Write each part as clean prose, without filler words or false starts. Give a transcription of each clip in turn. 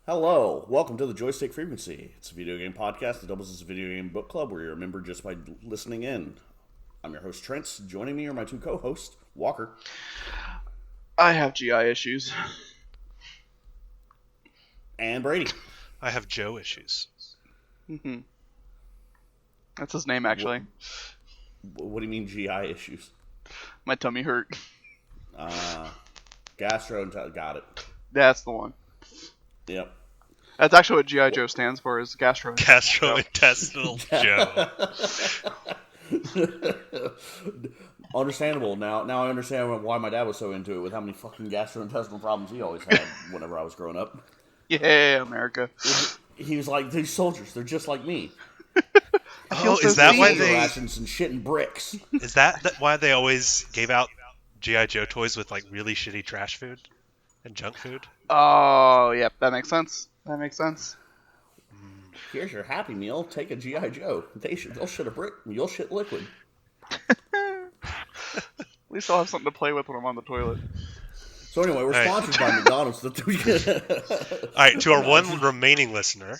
Hello, welcome to the Joystick Frequency. It's a video game podcast that doubles as a video game book club where you're a member just by listening in. I'm your host, Trent. Joining me are my two co-hosts, Walker. I have GI issues. And Brady. I have Joe issues. Mm-hmm. That's his name, actually. What do you mean GI issues? My tummy hurt. Gastro, got it. That's the one. Yep. That's actually what GI Joe stands for, is Gastrointestinal Joe. Understandable. Now I understand why my dad was so into it with how many fucking gastrointestinal problems he always had whenever I was growing up. Yeah, America. He was like, these soldiers, they're just like me. Oh, is that why they rations and shit and bricks? Is that why they always gave out GI Joe toys with like really shitty trash food and junk food? Oh, yep, that makes sense. Here's your Happy Meal. Take a GI Joe. They'll shit a brick. You'll shit liquid. At least I'll have something to play with when I'm on the toilet. So anyway, we're sponsored by McDonald's. All right, to our one remaining listener,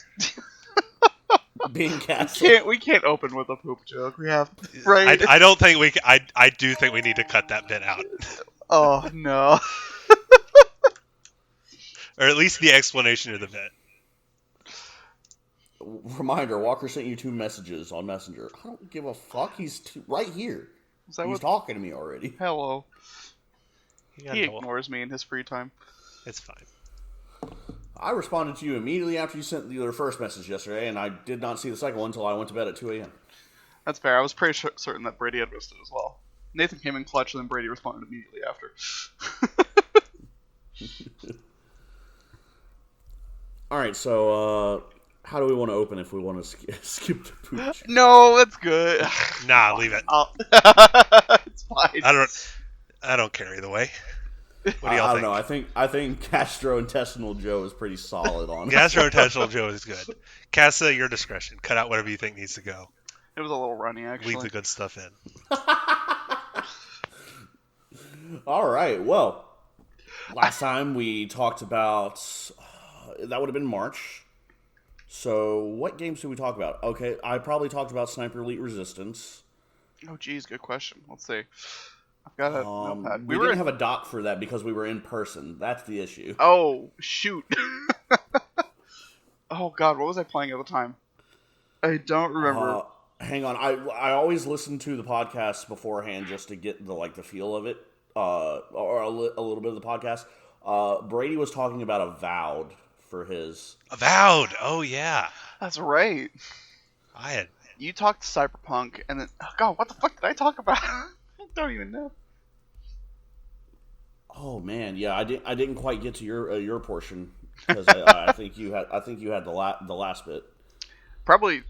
being cast. We can't open with a poop joke. We have right. I don't think we. I do think we need to cut that bit out, Oh no. or at least the explanation of the bit. Reminder: Walker sent you 2 messages on Messenger. I don't give a fuck. He's right here. He's talking to me already. Hello. He ignores me in his free time. It's fine. I responded to you immediately after you sent your first message yesterday, and I did not see the second one until I went to bed at 2 a.m. That's fair. I was pretty certain that Brady had missed it as well. Nathan came in clutch, and then Brady responded immediately after. All right, so how do we want to open if we want to skip the pooch? No, that's good. Nah, leave it. It's fine. I don't care either way. What do y'all think? I don't know. I think gastrointestinal Joe is pretty solid on it. Gastrointestinal Joe is good. Cassa, your discretion. Cut out whatever you think needs to go. It was a little runny, actually. Leave the good stuff in. All right. Well, last time we talked about that would have been March. So, what games did we talk about? Okay, I probably talked about Sniper Elite Resistance. Oh, geez, good question. Let's see. I've got a notepad. We didn't have a doc for that because we were in person. That's the issue. Oh, shoot. Oh, God, what was I playing at the time? I don't remember. Hang on. I always listen to the podcast beforehand just to get the feel of it, or a little bit of the podcast. Brady was talking about Avowed for his... Avowed! Oh, yeah. That's right. You talked Cyberpunk, and then... Oh, God, what the fuck did I talk about? I don't even know. Oh man, yeah, I didn't quite get to your portion because I think you had the last bit. Probably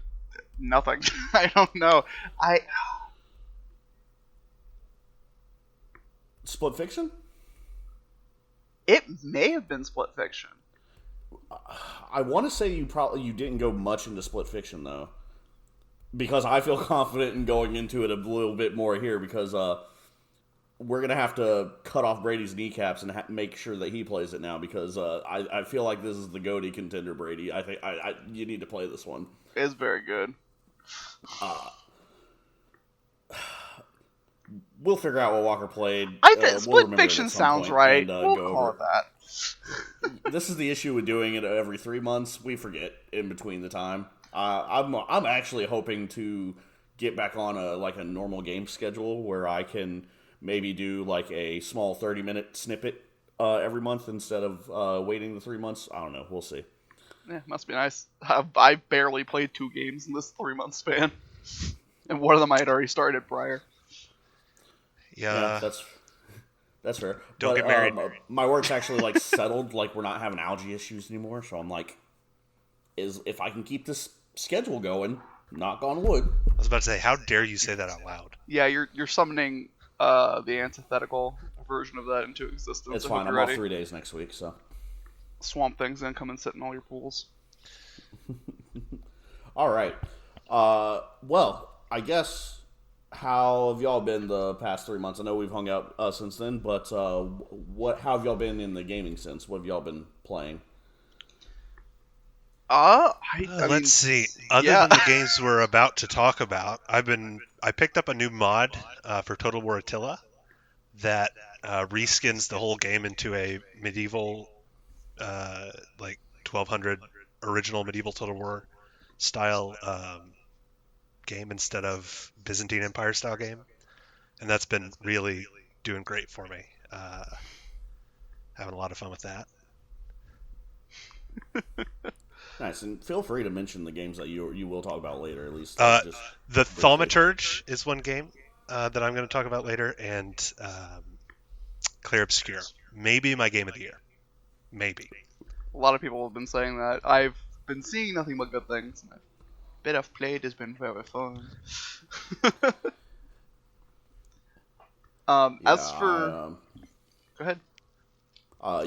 nothing. I don't know. Split Fiction? It may have been Split Fiction. I want to say you didn't go much into Split Fiction though, because I feel confident in going into it a little bit more here because we're gonna have to cut off Brady's kneecaps and make sure that he plays it now because I feel like this is the GOATY contender, Brady. I think you need to play this one. It's very good. We'll figure out what Walker played. I think Split Fiction sounds right. We'll call it that. This is the issue with doing it every 3 months. We forget in between the time. I'm actually hoping to get back on a normal game schedule where I can maybe do like a small 30-minute snippet every month instead of waiting the 3 months. I don't know. We'll see. Yeah, must be nice. I barely played 2 games in this 3-month span, and one of them I had already started prior. Yeah, that's fair. Don't get married. My work's actually settled. We're not having algae issues anymore, so I'm if I can keep this schedule going, knock on wood. I was about to say, how dare you say that out loud? Yeah, you're summoning the antithetical version of that into existence. It's fine. I'm off 3 days next week, so. Swamp Thing's gonna come and sit in all your pools. All right. Well, I guess, how have y'all been the past 3 months? I know we've hung out since then, but how have y'all been in the gaming sense? What have y'all been playing? I Let's see. Other than the games we're about to talk about, I picked up a new mod for Total War Attila that reskins the whole game into a medieval, like 1200 original medieval Total War style game instead of Byzantine Empire style game, and that's been really doing great for me. Having a lot of fun with that. Nice, and feel free to mention the games that you will talk about later, at least. The Thaumaturge is one game that I'm going to talk about later, and Clear Obscure. Maybe my game of the year. Maybe. A lot of people have been saying that. I've been seeing nothing but good things. The bit I've played has been very fun. As for... Go ahead.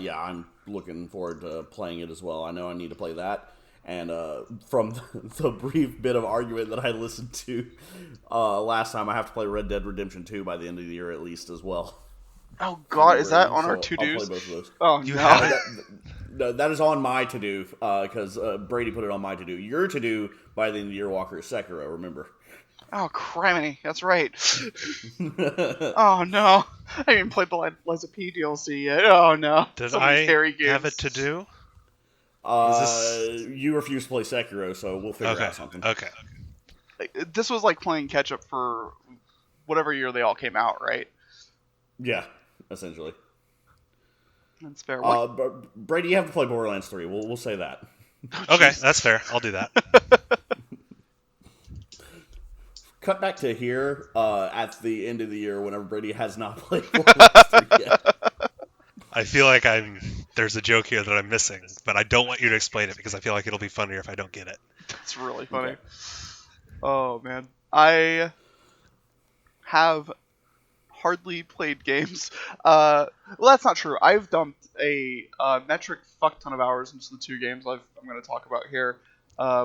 Yeah, I'm looking forward to playing it as well. I know I need to play that. And from the brief bit of argument that I listened to last time, I have to play Red Dead Redemption 2 by the end of the year at least as well. Oh god, is that on our to-dos? I'll play both of those. Oh, you no. have it? No, that is on my to-do, because Brady put it on my to-do. Your to-do by the end of the year, Walker, is Sekiro, remember? Oh, criminy, that's right. Oh no, I haven't even played the Liza P DLC yet. Oh no. Did So I many scary games. have it to do? You refuse to play Sekiro, so we'll figure out something. Okay. This was like playing catch-up for whatever year they all came out, right? Yeah, essentially. That's fair. But Brady, you have to play Borderlands 3. We'll say that. Okay, that's fair. I'll do that. Cut back to here at the end of the year whenever Brady has not played Borderlands 3 yet. I feel like there's a joke here that I'm missing, but I don't want you to explain it because I feel like it'll be funnier if I don't get it. That's really funny. Okay. Oh man, I have hardly played games. Well, that's not true. I've dumped a metric fuck ton of hours into the two games I'm going to talk about here,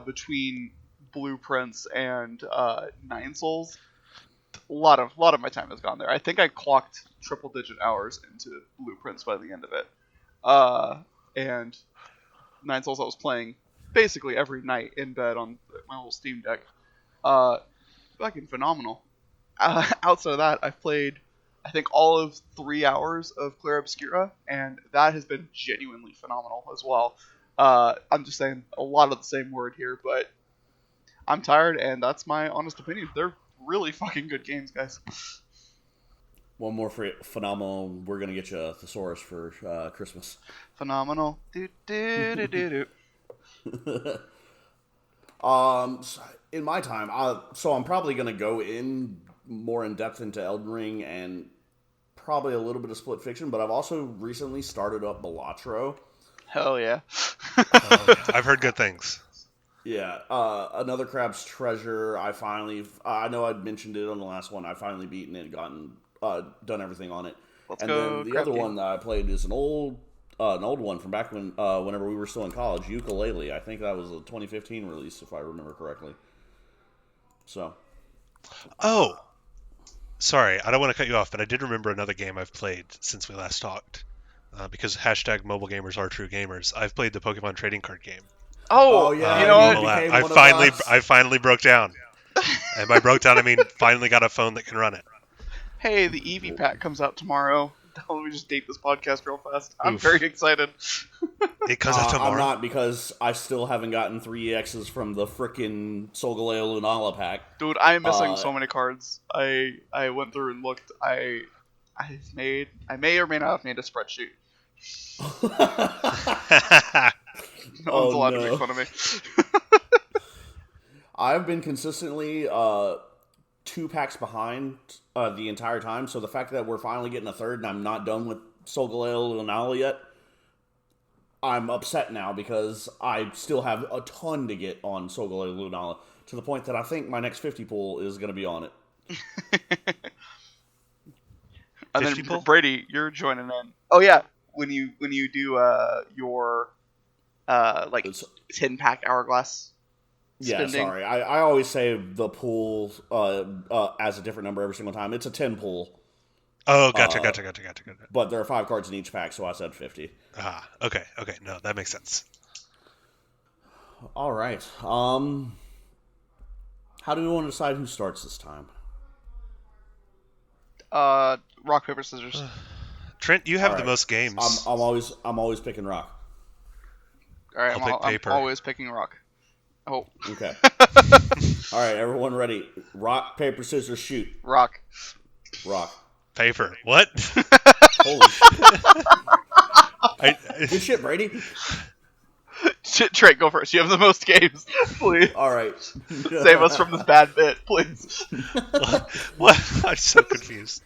between Blueprints and Nine Souls. A lot of my time has gone there. I think I clocked triple-digit hours into Blueprints by the end of it. And Nine Souls I was playing basically every night in bed on my little Steam Deck. Fucking phenomenal. Outside of that, I've played, I think, all of 3 hours of Clear Obscura, and that has been genuinely phenomenal as well. I'm just saying a lot of the same word here, but I'm tired, and that's my honest opinion. They're really fucking good games, guys. One more phenomenal. We're going to get you a thesaurus for Christmas. Phenomenal. Do do do do do. In my time, so I'm probably going to go in more in depth into Elden Ring and probably a little bit of Split Fiction, but I've also recently started up Balatro. Hell yeah. I've heard good things. Yeah, Another Crab's Treasure. I know I'd mentioned it on the last one. I finally beaten it, done everything on it. Let's go. Then the other one that I played is an old one from back whenever we were still in college, Ukulele. I think that was a 2015 release, if I remember correctly. So. Oh, sorry, I don't want to cut you off, but I did remember another game I've played since we last talked. Because hashtag mobile gamers are true gamers. I've played the Pokemon trading card game. Oh yeah, you know I finally broke down. And by broke down, I mean finally got a phone that can run it. Hey, the Eevee pack comes out tomorrow. Let me just date this podcast real fast. I'm Oof. very excited. It comes out tomorrow. I'm not, because I still haven't gotten 3 EXs from the frickin' Solgaleo Lunala pack. Dude, I am missing so many cards. I went through and looked. I may or may not have made a spreadsheet. No one's allowed to make fun of me. I've been consistently 2 packs behind the entire time, so the fact that we're finally getting a third and I'm not done with Solgaleo Lunala yet, I'm upset now because I still have a ton to get on Solgaleo Lunala, to the point that I think my next 50 pool is going to be on it. And then Brady, you're joining in. Oh yeah, when you do your 10-pack hourglass. Yeah, spending. sorry. I always say the pool as a different number every single time. It's a 10 pool. Oh, gotcha. But there are 5 cards in each pack, so I said 50. Okay. No, that makes sense. All right. How do we want to decide who starts this time? Rock, paper, scissors. Trent, you have All the right. most games. I'm always picking rock. All right, I'll pick I'm paper. always picking rock. Oh. Okay. All right, everyone ready? Rock, paper, scissors, shoot. Rock. Rock. Paper. What? Holy shit. Good I, shit, Brady. Trey, go first. You have the most games. Please. All right. Save us from this bad bit, please. what? I'm so confused.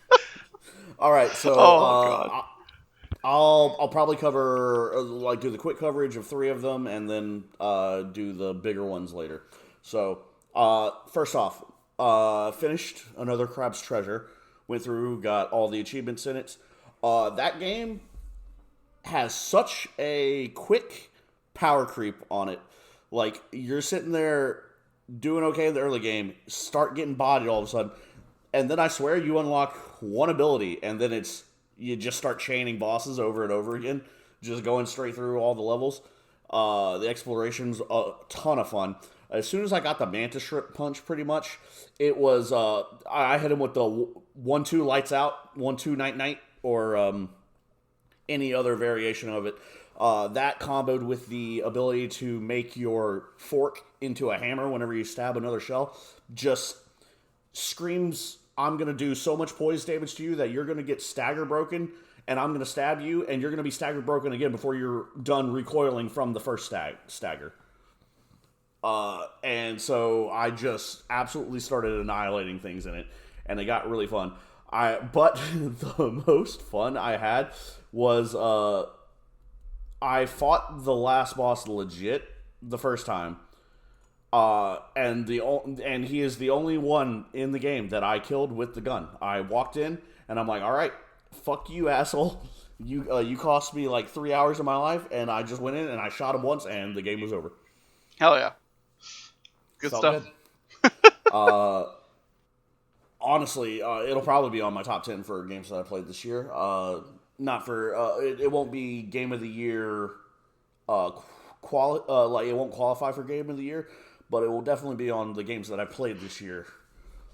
All right, so God. I'll probably cover do the quick coverage of 3 of them, and then do the bigger ones later. So first off, finished another Crab's Treasure. Went through, got all the achievements in it. That game has such a quick power creep on it. Like, you're sitting there doing okay in the early game, start getting bodied all of a sudden, and then I swear you unlock one ability, and then you just start chaining bosses over and over again, just going straight through all the levels. The exploration's a ton of fun. As soon as I got the Mantis Shrimp Punch, pretty much, it was, I hit him with the 1-2 lights out, 1-2 night, or any other variation of it. That comboed with the ability to make your fork into a hammer whenever you stab another shell just screams, I'm going to do so much poise damage to you that you're going to get stagger broken, and I'm going to stab you, and you're going to be stagger broken again before you're done recoiling from the first stagger. And so I just absolutely started annihilating things in it, and it got really fun. But the most fun I had was I fought the last boss legit the first time, and he is the only one in the game that I killed with the gun. I walked in and I'm like, all right, fuck you, asshole. You cost me like 3 hours of my life, and I just went in and I shot him once, and the game was over. Hell yeah. Good Felt stuff. Good. Honestly, it'll probably be on my top 10 for games that I played this year. Not for it won't be game of the year. It won't qualify for game of the year, but it will definitely be on the games that I played this year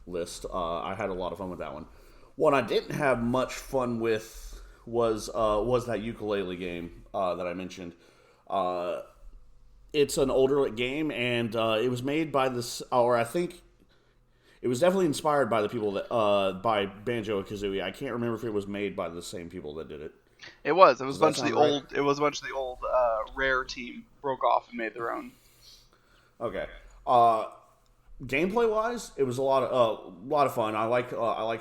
list. I had a lot of fun with that one. One I didn't have much fun with was that ukulele game that I mentioned. It's an older game, and it was made by this, or I think it was definitely inspired by the people that by Banjo-Kazooie. I can't remember if it was made by the same people that did it. It was. It was a bunch of the right? old. It was a bunch of the old Rare team broke off and made their own. Okay. Gameplay wise, it was a lot of fun. I like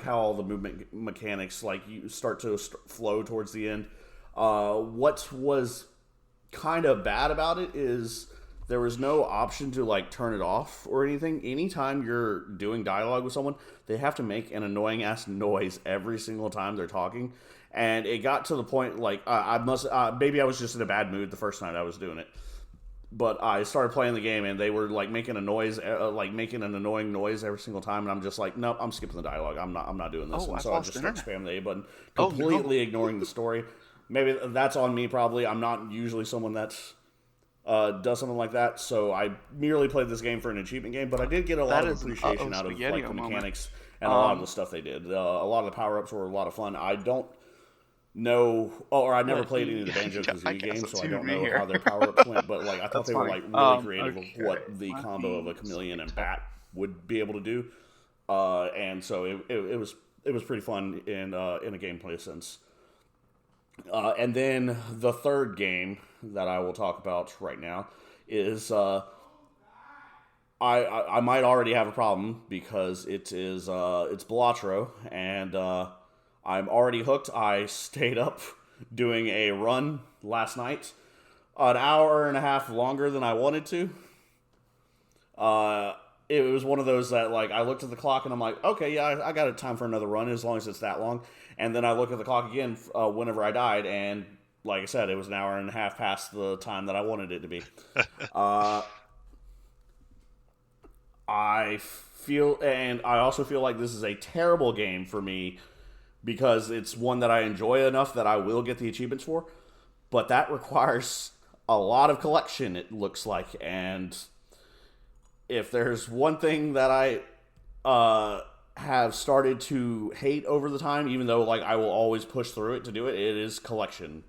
how all the movement mechanics you start to flow towards the end. What was kind of bad about it is there was no option to turn it off or anything. Anytime you're doing dialogue with someone, they have to make an annoying ass noise every single time they're talking. And it got to the point maybe I was just in a bad mood the first night I was doing it. But I started playing the game, and they were making a noise, making an annoying noise every single time, and I'm just like, nope, I'm skipping the dialogue. I'm not doing this. And so I just start spamming the A button, completely ignoring the story. Maybe that's on me. Probably I'm not usually someone that does something like that. So I merely played this game for an achievement game, but I did get a lot of appreciation out of the mechanics and a lot of the stuff they did. A lot of the power ups were a lot of fun. I don't know, or I never played any of the Banjo-Kazooie games, so I don't know how their power-ups went, but I thought they were really creative of what the combo of a chameleon and bat would be able to do, and so it was pretty fun in a gameplay sense. And then the third game that I will talk about right now is I might already have a problem because it's Balatro, and I'm already hooked. I stayed up doing a run last night, an hour and a half longer than I wanted to. It was one of those that I looked at the clock and I'm like, okay, yeah, I got time for another run as long as it's that long. And then I look at the clock again whenever I died, and like I said, it was an hour and a half past the time that I wanted it to be. I also feel like this is a terrible game for me, because it's one that I enjoy enough that I will get the achievements for, but that requires a lot of collection, it looks like. And if there's one thing that I have started to hate over the time, even though like I will always push through it to do it, it is collection.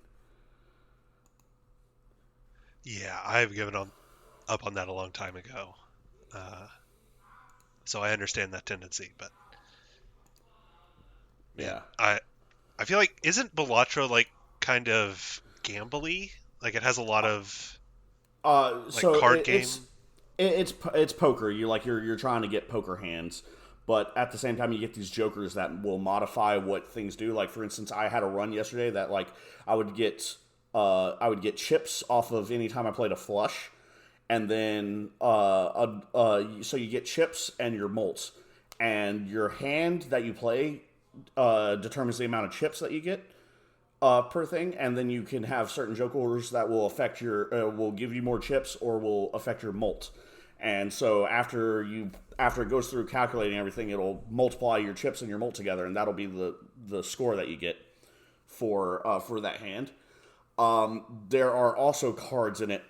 Yeah, I've given up on that a long time ago. Uh, so I understand that tendency, but man, Yeah. I feel like isn't Balatro like kind of gambly? Like it has a lot of like So card it's game. it's poker. You're trying to get poker hands, but at the same time you get these jokers that will modify what things do. Like for instance, I had a run yesterday that like I would get chips off of any time I played a flush, and then so you get chips and your molts, and your hand that you play determines the amount of chips that you get per thing, and then you can have certain joke orders that will affect your will give you more chips or will affect your molt. And so after it goes through calculating everything, it'll multiply your chips and your molt together, and that'll be the score that you get for that hand. There are also cards in it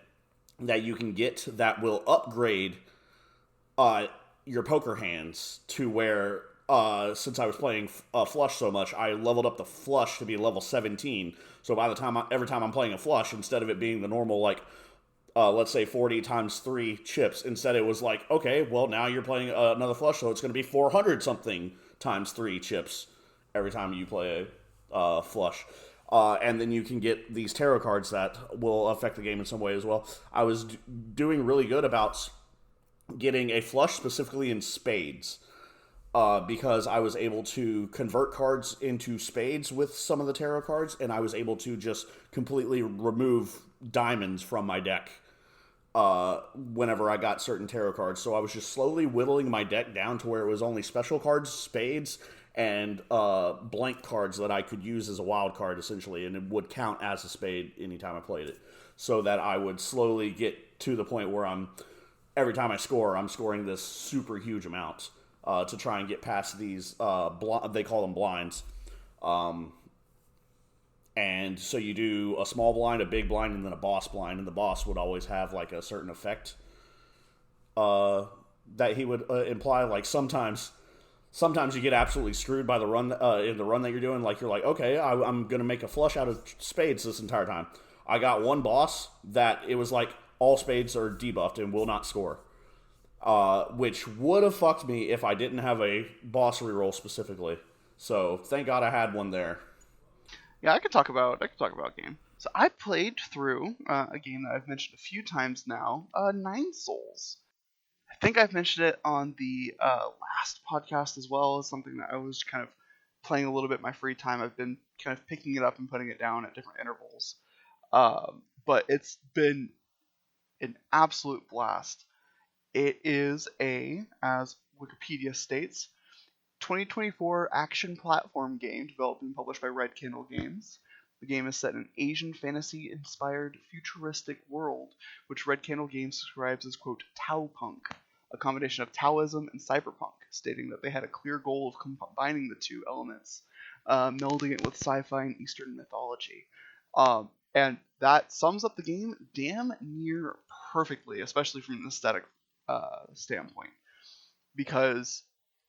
that you can get that will upgrade your poker hands to where since I was playing flush so much, I leveled up the flush to be level 17. So by the time every time I'm playing a flush, instead of it being the normal like let's say 40 times 3 chips, instead it was like, okay, well now you're playing another flush, so it's going to be 400 something times 3 chips every time you play a flush. And then you can get these tarot cards that will affect the game in some way as well. I was doing really good about getting a flush specifically in spades. Because I was able to convert cards into spades with some of the tarot cards, and I was able to just completely remove diamonds from my deck whenever I got certain tarot cards. So I was just slowly whittling my deck down to where it was only special cards, spades, and blank cards that I could use as a wild card, essentially, and it would count as a spade anytime I played it. So that I would slowly get to the point where every time I score, I'm scoring this super huge amount. To try and get past these, they call them blinds. And so you do a small blind, a big blind, and then a boss blind. And the boss would always have like a certain effect that he would imply. Like sometimes you get absolutely screwed by the run in the run that you're doing. Like you're like, okay, I'm going to make a flush out of spades this entire time. I got one boss that it was like all spades are debuffed and will not score. Which would have fucked me if I didn't have a boss reroll specifically. So thank God I had one there. Yeah, I could talk about game. So I played through a game that I've mentioned a few times now, Nine Souls. I think I've mentioned it on the last podcast as well as something that I was kind of playing a little bit in my free time. I've been kind of picking it up and putting it down at different intervals. But it's been an absolute blast. It is as Wikipedia states, 2024 action platform game developed and published by Red Candle Games. The game is set in an Asian fantasy-inspired futuristic world, which Red Candle Games describes as, quote, Taopunk, a combination of Taoism and cyberpunk, stating that they had a clear goal of combining the two elements, melding it with sci-fi and Eastern mythology. And that sums up the game damn near perfectly, especially from an aesthetic standpoint, because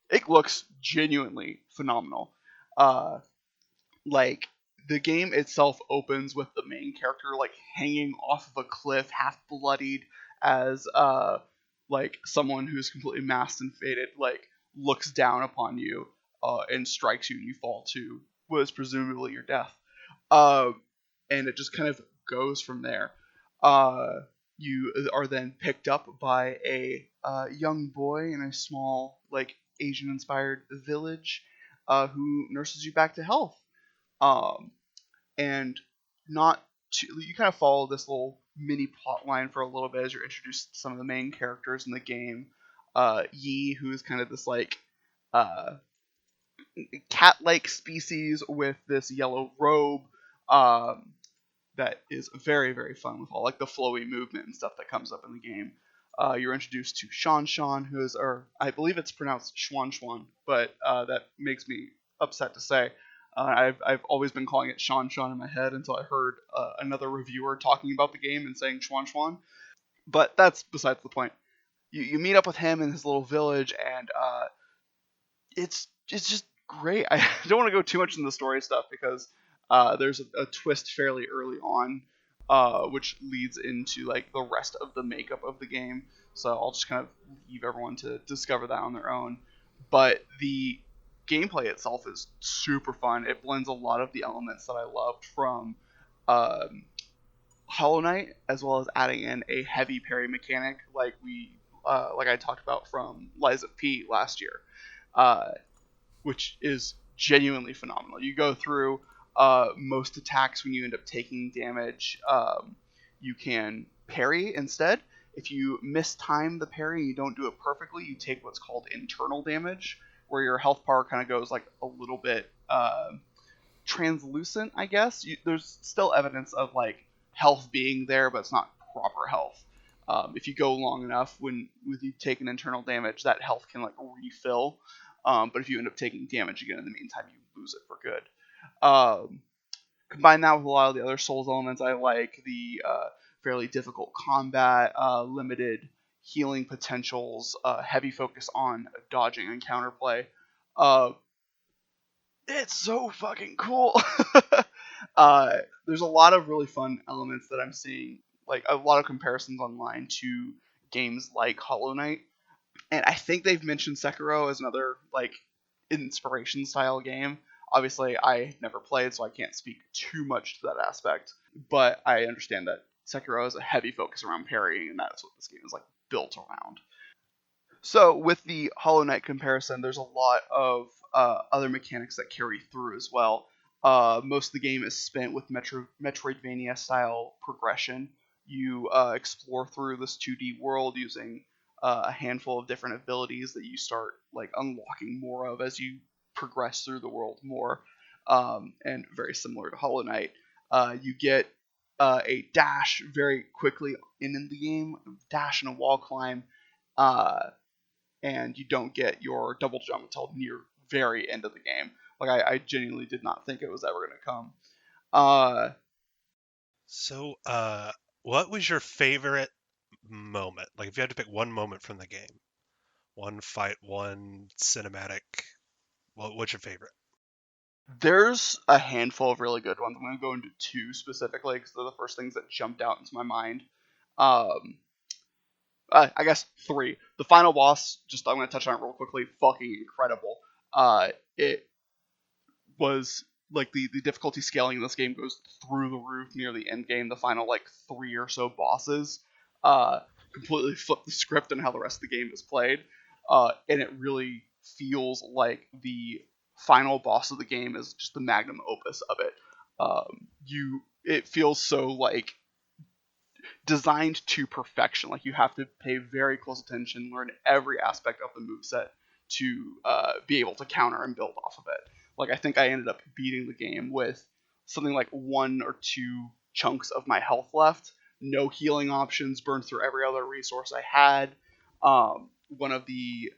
it looks genuinely phenomenal. Like the game itself opens with the main character like hanging off of a cliff, half bloodied, as like someone who's completely masked and faded like looks down upon you and strikes you, and you fall to what is presumably your death. And it just kind of goes from there. You are then picked up by a young boy in a small, like, Asian-inspired village who nurses you back to health. And you kind of follow this little mini plot line for a little bit as you're introduced to some of the main characters in the game. Yi, who is kind of this, like, cat-like species with this yellow robe. That is very, very fun with all like the flowy movement and stuff that comes up in the game. You're introduced to Shan, who is, or I believe it's pronounced Schwan, but that makes me upset to say. I've always been calling it Shan Shan in my head until I heard another reviewer talking about the game and saying Schwan Schwan. But that's besides the point. You meet up with him in his little village, and it's just great. I don't want to go too much into the story stuff because there's a twist fairly early on, which leads into like the rest of the makeup of the game. So I'll just kind of leave everyone to discover that on their own. But the gameplay itself is super fun. It blends a lot of the elements that I loved from Hollow Knight, as well as adding in a heavy parry mechanic, like I talked about from Lies of P last year, which is genuinely phenomenal. You go through most attacks when you end up taking damage. You can parry instead. If you mistime the parry and you don't do it perfectly, you take what's called internal damage, where your health bar kind of goes like a little bit translucent, I guess. There's still evidence of like health being there, but it's not proper health. If you go long enough with you taking internal damage, that health can like refill. But if you end up taking damage again in the meantime, you lose it for good. Combine that with a lot of the other Souls elements I like, the fairly difficult combat, limited healing potentials, heavy focus on dodging and counterplay. It's so fucking cool. There's a lot of really fun elements that I'm seeing, like a lot of comparisons online to games like Hollow Knight. And I think they've mentioned Sekiro as another like inspiration style game. Obviously, I never played, so I can't speak too much to that aspect. But I understand that Sekiro has a heavy focus around parrying, and that's what this game is like built around. So with the Hollow Knight comparison, there's a lot of other mechanics that carry through as well. Most of the game is spent with Metroidvania style progression. You explore through this 2D world using a handful of different abilities that you start like unlocking more of as you progress through the world more. And very similar to Hollow Knight, you get a dash very quickly in the game, dash and a wall climb, and you don't get your double jump until near very end of the game. Like I genuinely did not think it was ever going to come. So, what was your favorite moment? Like, if you had to pick one moment from the game, one fight, one cinematic, what's your favorite? There's a handful of really good ones. I'm going to go into two specifically because they're the first things that jumped out into my mind. I guess three. The final boss, just I'm going to touch on it real quickly, fucking incredible. It was like the difficulty scaling in this game goes through the roof near the end game. The final like 3 or so bosses completely flip the script on how the rest of the game is played, and it really feels like the final boss of the game is just the magnum opus of it. It feels so like designed to perfection. Like you have to pay very close attention, learn every aspect of the moveset to be able to counter and build off of it. Like I think I ended up beating the game with something like 1 or 2 chunks of my health left, no healing options, burned through every other resource I had. One of the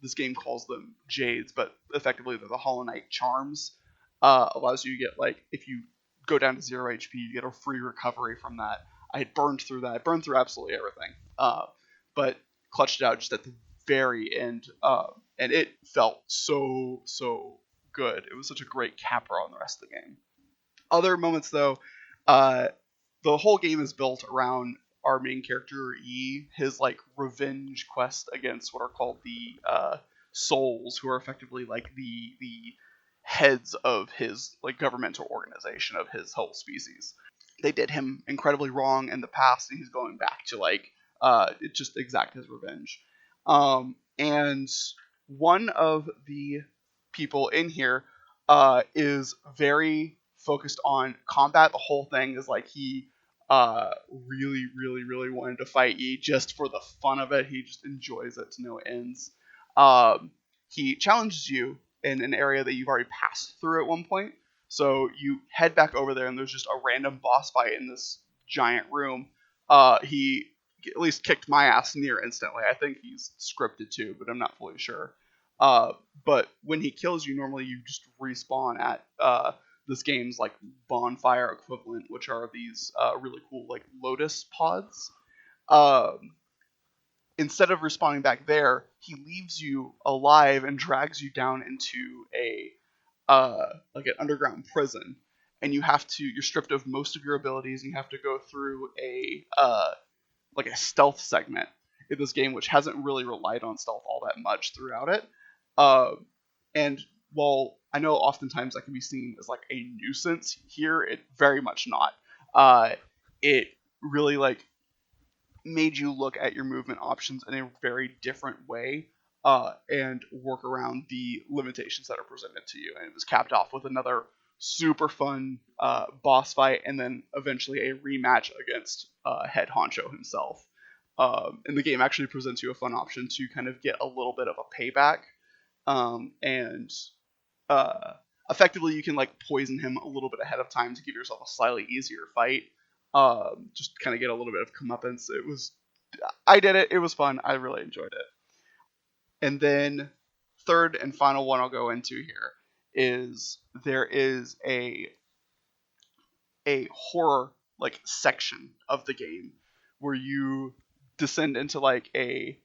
this game calls them jades, but effectively they're the Hollow Knight charms. Allows you to get like if you go down to 0 HP, you get a free recovery from that. I had burned through that. I burned through absolutely everything, but clutched it out just at the very end, and it felt so good. It was such a great capper on the rest of the game. Other moments though, the whole game is built around our main character E, his like revenge quest against what are called the souls, who are effectively like the heads of his like governmental organization of his whole species. They did him incredibly wrong in the past, and he's going back to like just exact his revenge. And one of the people in here is very focused on combat. The whole thing is like he really wanted to fight E just for the fun of it. He just enjoys it to no ends. He challenges you in an area that you've already passed through at one point. So you head back over there, and there's just a random boss fight in this giant room. He at least kicked my ass near instantly. I think he's scripted too, but I'm not fully sure. But when he kills you, normally you just respawn at this game's like bonfire equivalent, which are these really cool like lotus pods. Instead of respawning back there, he leaves you alive and drags you down into a like an underground prison, and you're stripped of most of your abilities, and you have to go through a like a stealth segment in this game, which hasn't really relied on stealth all that much throughout it. And while I know oftentimes that can be seen as like a nuisance, here it very much not. It really like made you look at your movement options in a very different way, and work around the limitations that are presented to you. And it was capped off with another super fun boss fight, and then eventually a rematch against Head Honcho himself. And the game actually presents you a fun option to kind of get a little bit of a payback, and effectively you can like poison him a little bit ahead of time to give yourself a slightly easier fight. Just kind of get a little bit of comeuppance. I did it. It was fun. I really enjoyed it. And then third and final one I'll go into here is there is a horror like section of the game where you descend into like a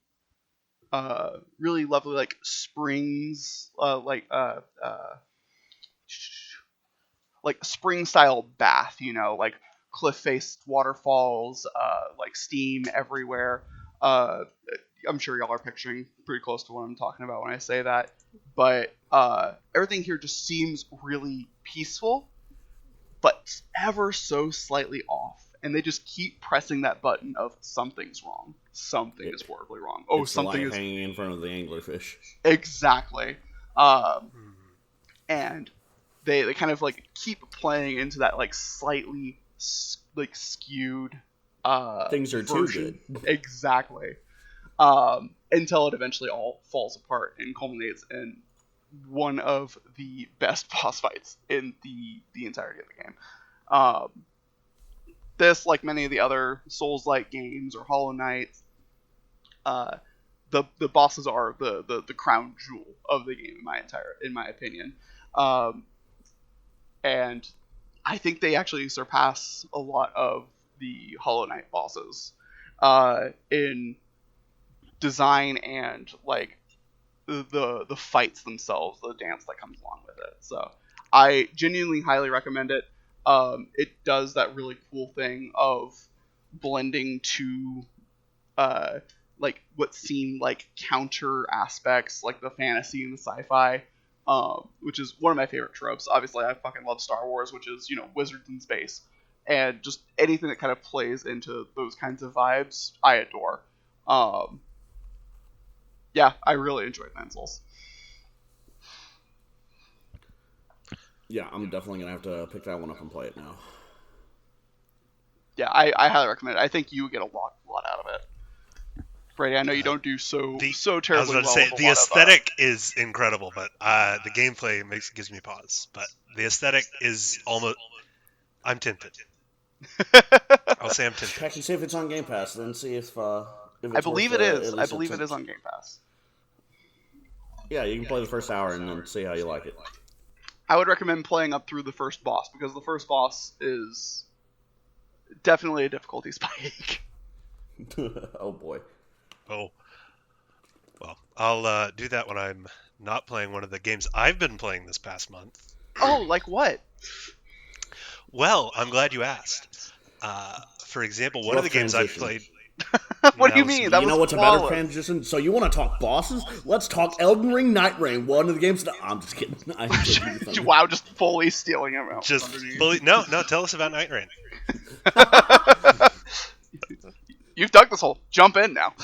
really lovely like springs, like spring style bath, like cliff faced waterfalls, like steam everywhere. I'm sure y'all are picturing pretty close to what I'm talking about when I say that, but everything here just seems really peaceful, but ever so slightly off. And they just keep pressing that button of something's wrong. Something is horribly wrong. Oh, it's something is hanging in front of the anglerfish. Exactly. And they kind of like keep playing into that like slightly like skewed things are version. too good. Exactly. Until it eventually all falls apart and culminates in one of the best boss fights in the entirety of the game. This, like many of the other Souls-like games or Hollow Knight, the bosses are the crown jewel of the game in my opinion. And I think they actually surpass a lot of the Hollow Knight bosses in design and like the fights themselves, the dance that comes along with it. So I genuinely highly recommend it. It does that really cool thing of blending two like what seem like counter aspects, like the fantasy and the sci-fi, which is one of my favorite tropes. Obviously, I fucking love Star Wars, which is, wizards in space, and just anything that kind of plays into those kinds of vibes, I adore. Yeah, I really enjoyed Nine Souls. Yeah, I'm definitely gonna have to pick that one up and play it now. Yeah, I highly recommend it. I think you would get a lot out of it. Brady, I know you don't do so terribly well. I was about to say, the aesthetic is incredible, but the gameplay gives me pause. But the aesthetic is almost... I'm tempted. I'll say I'm tempted. I can see if it's on Game Pass, then see if it's I believe it is. I believe it is on Game Pass. Yeah, you can play the first hour and then see how you like it. I would recommend playing up through the first boss, because the first boss is definitely a difficulty spike. Oh boy. Oh. Well, I'll do that when I'm not playing one of the games I've been playing this past month. Oh, like what? Well, I'm glad you asked. For example, one of the games I've played... What do you mean? That was what's a better transition? So you want to talk bosses? Let's talk Elden Ring, Night Rain. One of the games that... I'm just kidding. Wow, just fully stealing him out. Just fully... No, tell us about Night Rain. You've dug this hole. Jump in now.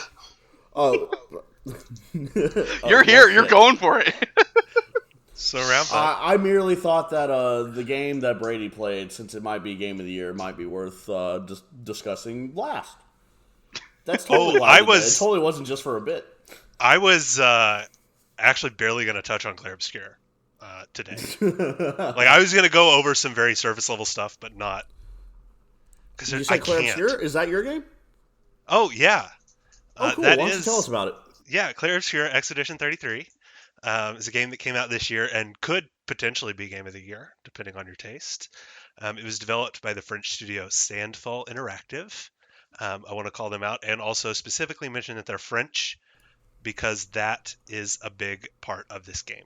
Oh. You're here. You're going for it. So round I merely thought that the game that Brady played, since it might be Game of the Year, might be worth just discussing last. That's totally why it totally wasn't just for a bit. I was actually barely going to touch on Clair Obscure today. Like, I was going to go over some very surface level stuff, but not. Did you say Clair Obscure? Is that your game? Oh, yeah. Oh, cool. Why don't you tell us about it? Yeah, Clair Obscure Expedition 33. is a game that came out this year and could potentially be Game of the Year, depending on your taste. It was developed by the French studio Sandfall Interactive. I want to call them out and also specifically mention that they're French because that is a big part of this game.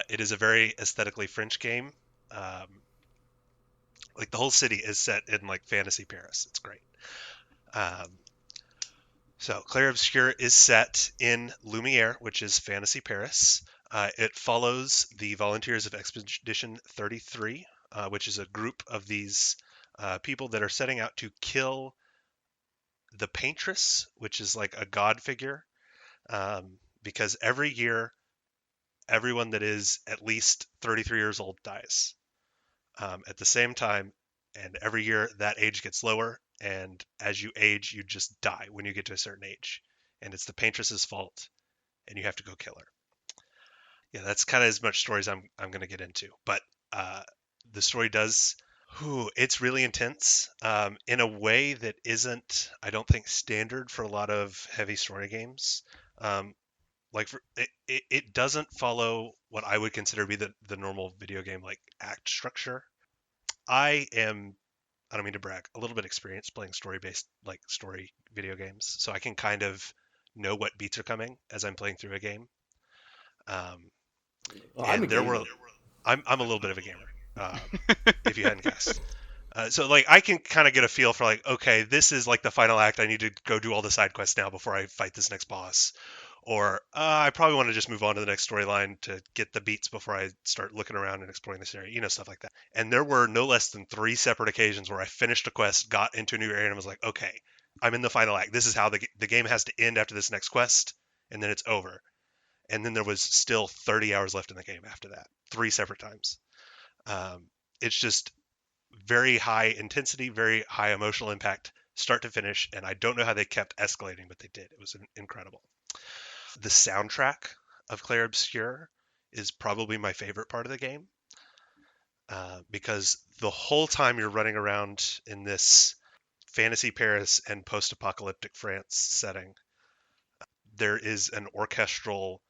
It is a very aesthetically French game. Like the whole city is set in like fantasy Paris. It's great. Um, So, Clair Obscur is set in Lumiere, which is fantasy Paris. It follows the volunteers of Expedition 33, which is a group of these people that are setting out to kill the Paintress, which is like a god figure, because every year, everyone that is at least 33 years old dies. At the same time, and every year that age gets lower, and as you age, you just die when you get to a certain age. And it's the Paintress's fault, and you have to go kill her. Yeah, that's kind of as much story as I'm going to get into. But the story does, it's really intense in a way that isn't, I don't think, standard for a lot of heavy story games. Like it doesn't follow what I would consider to be the normal video game like act structure. I don't mean to brag, a little bit experienced playing story-based like story video games, so I can kind of know what beats are coming as I'm playing through a game. Um, I'm a and there gamer. were, I'm a little bit of a gamer, if you hadn't guessed. So like I can kind of get a feel for like, okay, this is like the final act. I need to go do all the side quests now before I fight this next boss. Or I probably want to just move on to the next storyline to get the beats before I start looking around and exploring this area, stuff like that. And there were no less than 3 separate occasions where I finished a quest, got into a new area, and was like, okay, I'm in the final act. This is how the game has to end after this next quest, and then it's over. And then there was still 30 hours left in the game after that, 3 separate times. It's just very high intensity, very high emotional impact, start to finish. And I don't know how they kept escalating, but they did. It was incredible. The soundtrack of Clair Obscur is probably my favorite part of the game because the whole time you're running around in this fantasy Paris and post-apocalyptic France setting, there is an orchestral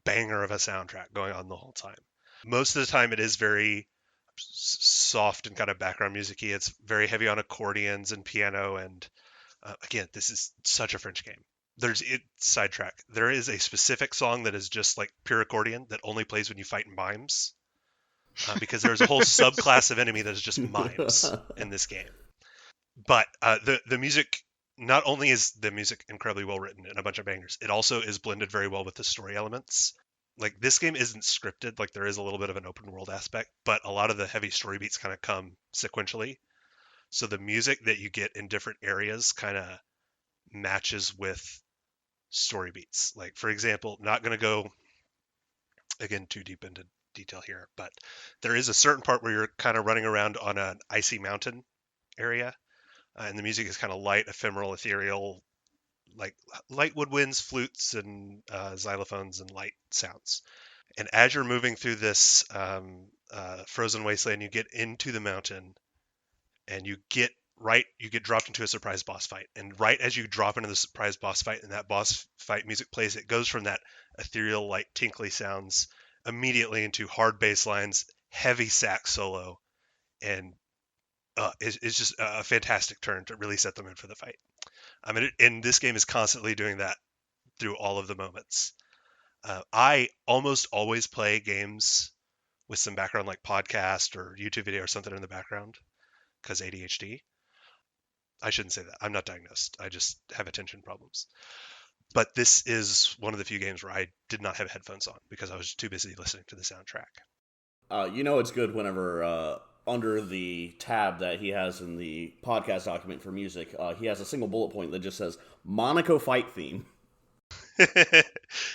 banger of a soundtrack going on the whole time. Most of the time, it is very soft and kind of background music-y. It's very heavy on accordions and piano. And again, this is such a French game. Sidetrack. There is a specific song that is just like pure accordion that only plays when you fight mimes. Because there's a whole subclass of enemy that is just mimes in this game. But the music, not only is the music incredibly well written and a bunch of bangers, it also is blended very well with the story elements. Like this game isn't scripted, like there is a little bit of an open world aspect, but a lot of the heavy story beats kind of come sequentially. So the music that you get in different areas kind of matches with story beats. Like for example, not going to go again too deep into detail here, but there is a certain part where you're kind of running around on an icy mountain area, and the music is kind of light, ephemeral, ethereal, like light woodwinds, flutes, and xylophones and light sounds. And as you're moving through this frozen wasteland, you get into the mountain, and you get dropped into a surprise boss fight. And right as you drop into the surprise boss fight, and that boss fight music plays, it goes from that ethereal, light, tinkly sounds immediately into hard bass lines, heavy sax solo, and it's just a fantastic turn to really set the mood for the fight. I mean, and this game is constantly doing that through all of the moments. I almost always play games with some background like podcast or YouTube video or something in the background because ADHD. I shouldn't say that. I'm not diagnosed. I just have attention problems. But this is one of the few games where I did not have headphones on because I was too busy listening to the soundtrack. It's good whenever under the tab that he has in the podcast document for music, he has a single bullet point that just says Monaco fight theme.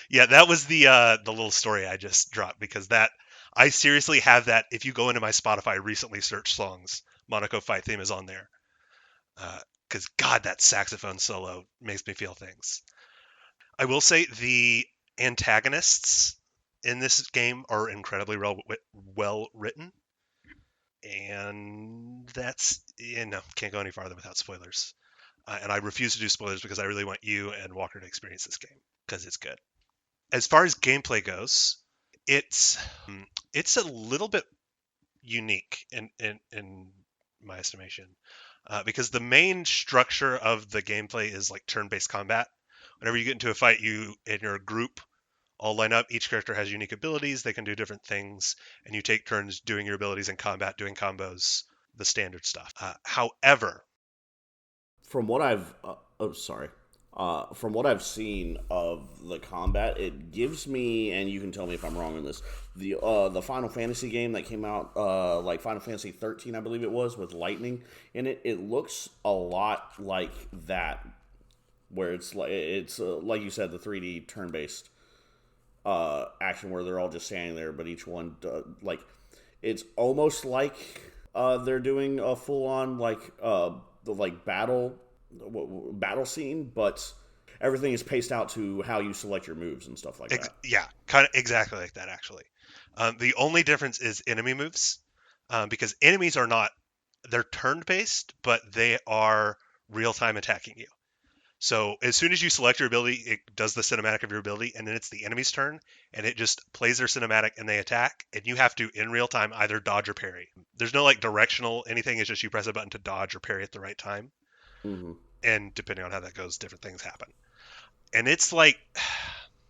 Yeah, that was the little story I just dropped because that I seriously have that. If you go into my Spotify recently search songs, Monaco fight theme is on there. Because God, that saxophone solo makes me feel things. I will say the antagonists in this game are incredibly well written, and that's can't go any farther without spoilers. And I refuse to do spoilers because I really want you and Walker to experience this game because it's good. as far as gameplay goes, it's a little bit unique in my estimation, because the main structure of the gameplay is like turn-based combat. Whenever you get into a fight, you and your group all line up. Each character has unique abilities. They can do different things, and you take turns doing your abilities in combat, doing combos, the standard stuff. However, From what I've from what I've seen of the combat, it gives me, and you can tell me if I'm wrong on this, the Final Fantasy game that came out, like Final Fantasy 13, I believe it was, with lightning in it. It looks a lot like that, where it's like you said, the 3D turn-based action where they're all just standing there, but each one like it's almost like they're doing a full-on the battle scene, but everything is paced out to how you select your moves and stuff like that. Yeah, kind of exactly like that, actually. The only difference is enemy moves, because enemies are not, they're turn-based, but they are real-time attacking you. So as soon as you select your ability, it does the cinematic of your ability, and then it's the enemy's turn, and it just plays their cinematic and they attack, and you have to, in real time, either dodge or parry. There's no like directional anything, it's just you press a button to dodge or parry at the right time. Mm-hmm. And depending on how that goes, different things happen. And it's like,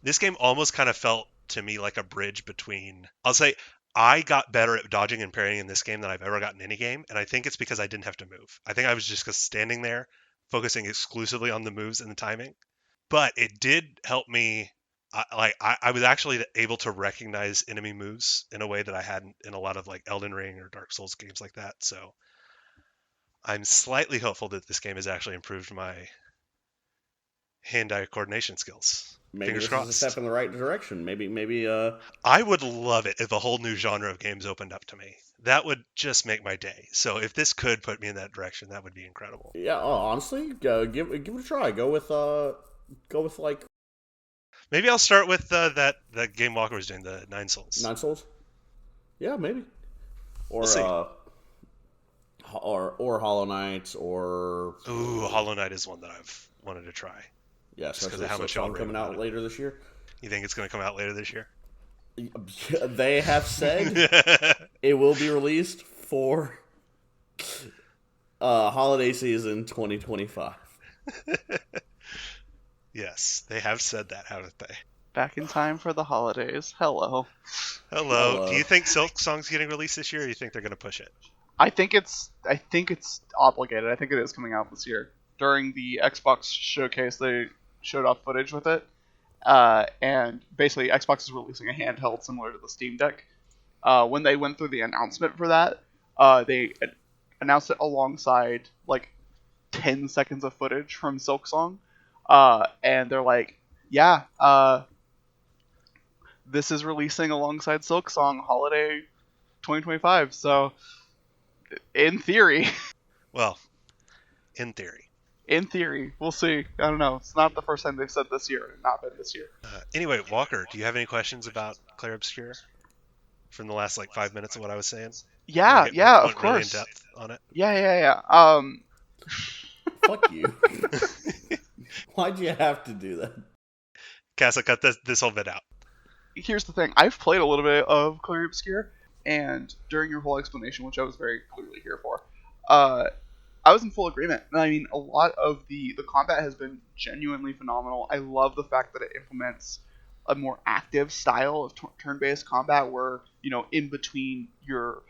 this game almost kind of felt to me like a bridge between, I'll say, I got better at dodging and parrying in this game than I've ever gotten in any game, and I think it's because I didn't have to move. I think I was just standing there, focusing exclusively on the moves and the timing. But it did help me. I was actually able to recognize enemy moves in a way that I hadn't in a lot of like Elden Ring or Dark Souls games like that. So I'm slightly hopeful that this game has actually improved my hand-eye coordination skills. Maybe Fingers this crossed. is a step in the right direction. Maybe. I would love it if a whole new genre of games opened up to me. That would just make my day. So if this could put me in that direction, that would be incredible. Yeah, honestly, give it a try. Go with like Maybe I'll start with that game Walker was doing, the Nine Souls. 9 Souls. Yeah, maybe. Or We'll see. or Hollow Knight, or Ooh, Hollow Knight is one that I've wanted to try. yeah, Just 'cause especially of how much Silksong y'all rave coming out about it. later this year. You think it's going to come out later this year? They have said it will be released for holiday season 2025. Yes, they have said that, haven't they? Back in time for the holidays. Hello. Hello. Do you think Silksong's getting released this year, or do you think they're going to push it? I think it's obligated. I think it is coming out this year. During the Xbox showcase, they showed off footage with it, and basically Xbox is releasing a handheld similar to the Steam Deck. When they went through the announcement for that, they announced it alongside like 10 seconds of footage from Silksong, and they're like, yeah, this is releasing alongside Silksong holiday 2025. So in theory, Well, in theory. we'll see. I don't know. It's not the first time they've said this year. It's not been this year. Anyway, Walker, do you have any questions about Clair Obscur from the last like 5 minutes of what I was saying? Yeah, of Really course. in depth on it. Yeah. Fuck you. Why'd you have to do that? Casa, cut this whole bit out. Here's the thing. I've played a little bit of Clair Obscur, and during your whole explanation, which I was very clearly here for, I was in full agreement. I mean, a lot of the combat has been genuinely phenomenal. I love the fact that it implements a more active style of turn-based combat where, you know, in between your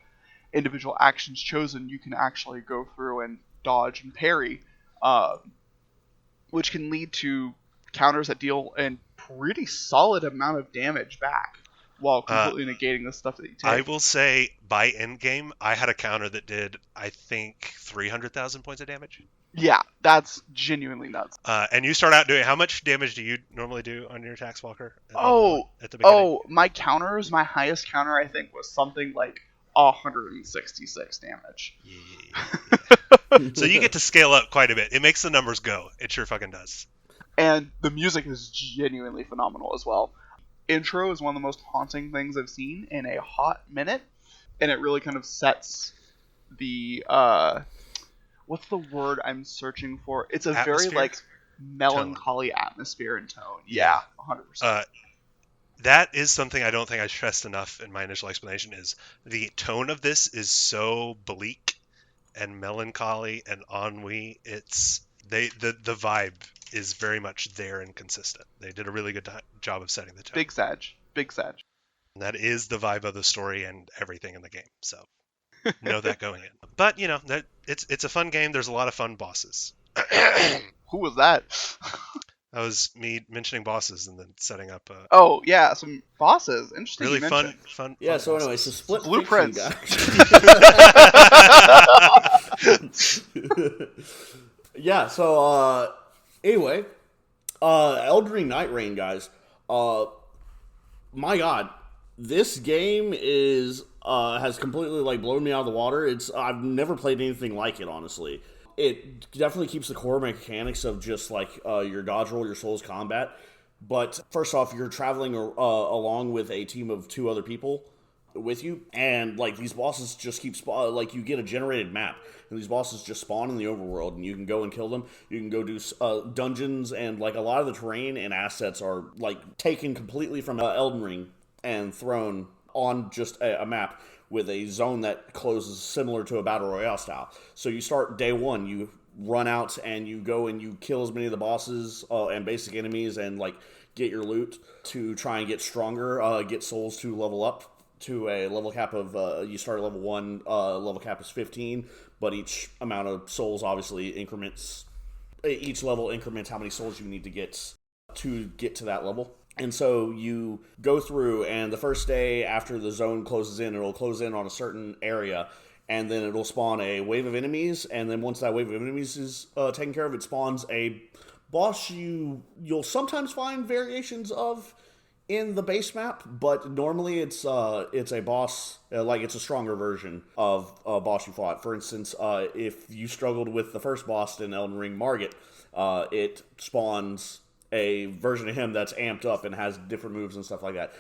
individual actions chosen, you can actually go through and dodge and parry, which can lead to counters that deal a pretty solid amount of damage back while completely negating the stuff that you take. I will say, by endgame, I had a counter that did, I think, 300,000 points of damage. Yeah, that's genuinely nuts. And you start out doing, how much damage do you normally do on your attacks, Walker? At the beginning? My counters, my highest counter, I think, was something like 166 damage. Yeah. So you get to scale up quite a bit. It makes the numbers go. It sure fucking does. And the music is genuinely phenomenal as well. Intro is one of the most haunting things I've seen in a hot minute, and it really kind of sets the what's the word I'm searching for? It's a Atmosphere? very like melancholy atmosphere and tone. Yeah, 100%. that is something I don't think I stressed enough in my initial explanation. Is the tone of this is so bleak and melancholy and ennui. The vibe is very much there and consistent. They did a really good job of setting the tone. Big Sag. Big Sag. And that is the vibe of the story and everything in the game. So know that going in. But that it's a fun game. There's a lot of fun bosses. Who was that? That was me mentioning bosses and then setting up Oh yeah, some bosses. Interesting. really you fun, mentioned. fun. Yeah, fun so anyway, bosses. it's a split Blueprints. fiction, guys. Yeah, so anyway, Elden Ring Night Rain, guys. My God, this game is has completely like blown me out of the water. I've never played anything like it, honestly. It definitely keeps the core mechanics of just like your dodge roll, your Souls combat. But first off, you're traveling along with a team of 2 other people with you, and like these bosses just keep like you get a generated map, and these bosses just spawn in the overworld, and you can go and kill them. You can go do dungeons, and like a lot of the terrain and assets are like taken completely from Elden Ring and thrown on just a map with a zone that closes similar to a battle royale style. So you start day 1, you run out and you go and you kill as many of the bosses and basic enemies and like get your loot to try and get stronger, get souls to level up to a level cap of, you start at level 1, level cap is 15, but each amount of souls obviously increments, each level increments how many souls you need to get to that level. And so you go through, and the first day after the zone closes in, it'll close in on a certain area, and then it'll spawn a wave of enemies, and then once that wave of enemies is taken care of, it spawns a boss you'll sometimes find variations of in the base map, but normally it's a boss, like it's a stronger version of a boss you fought. For instance, if you struggled with the first boss in Elden Ring, Margit, it spawns a version of him that's amped up and has different moves and stuff like that.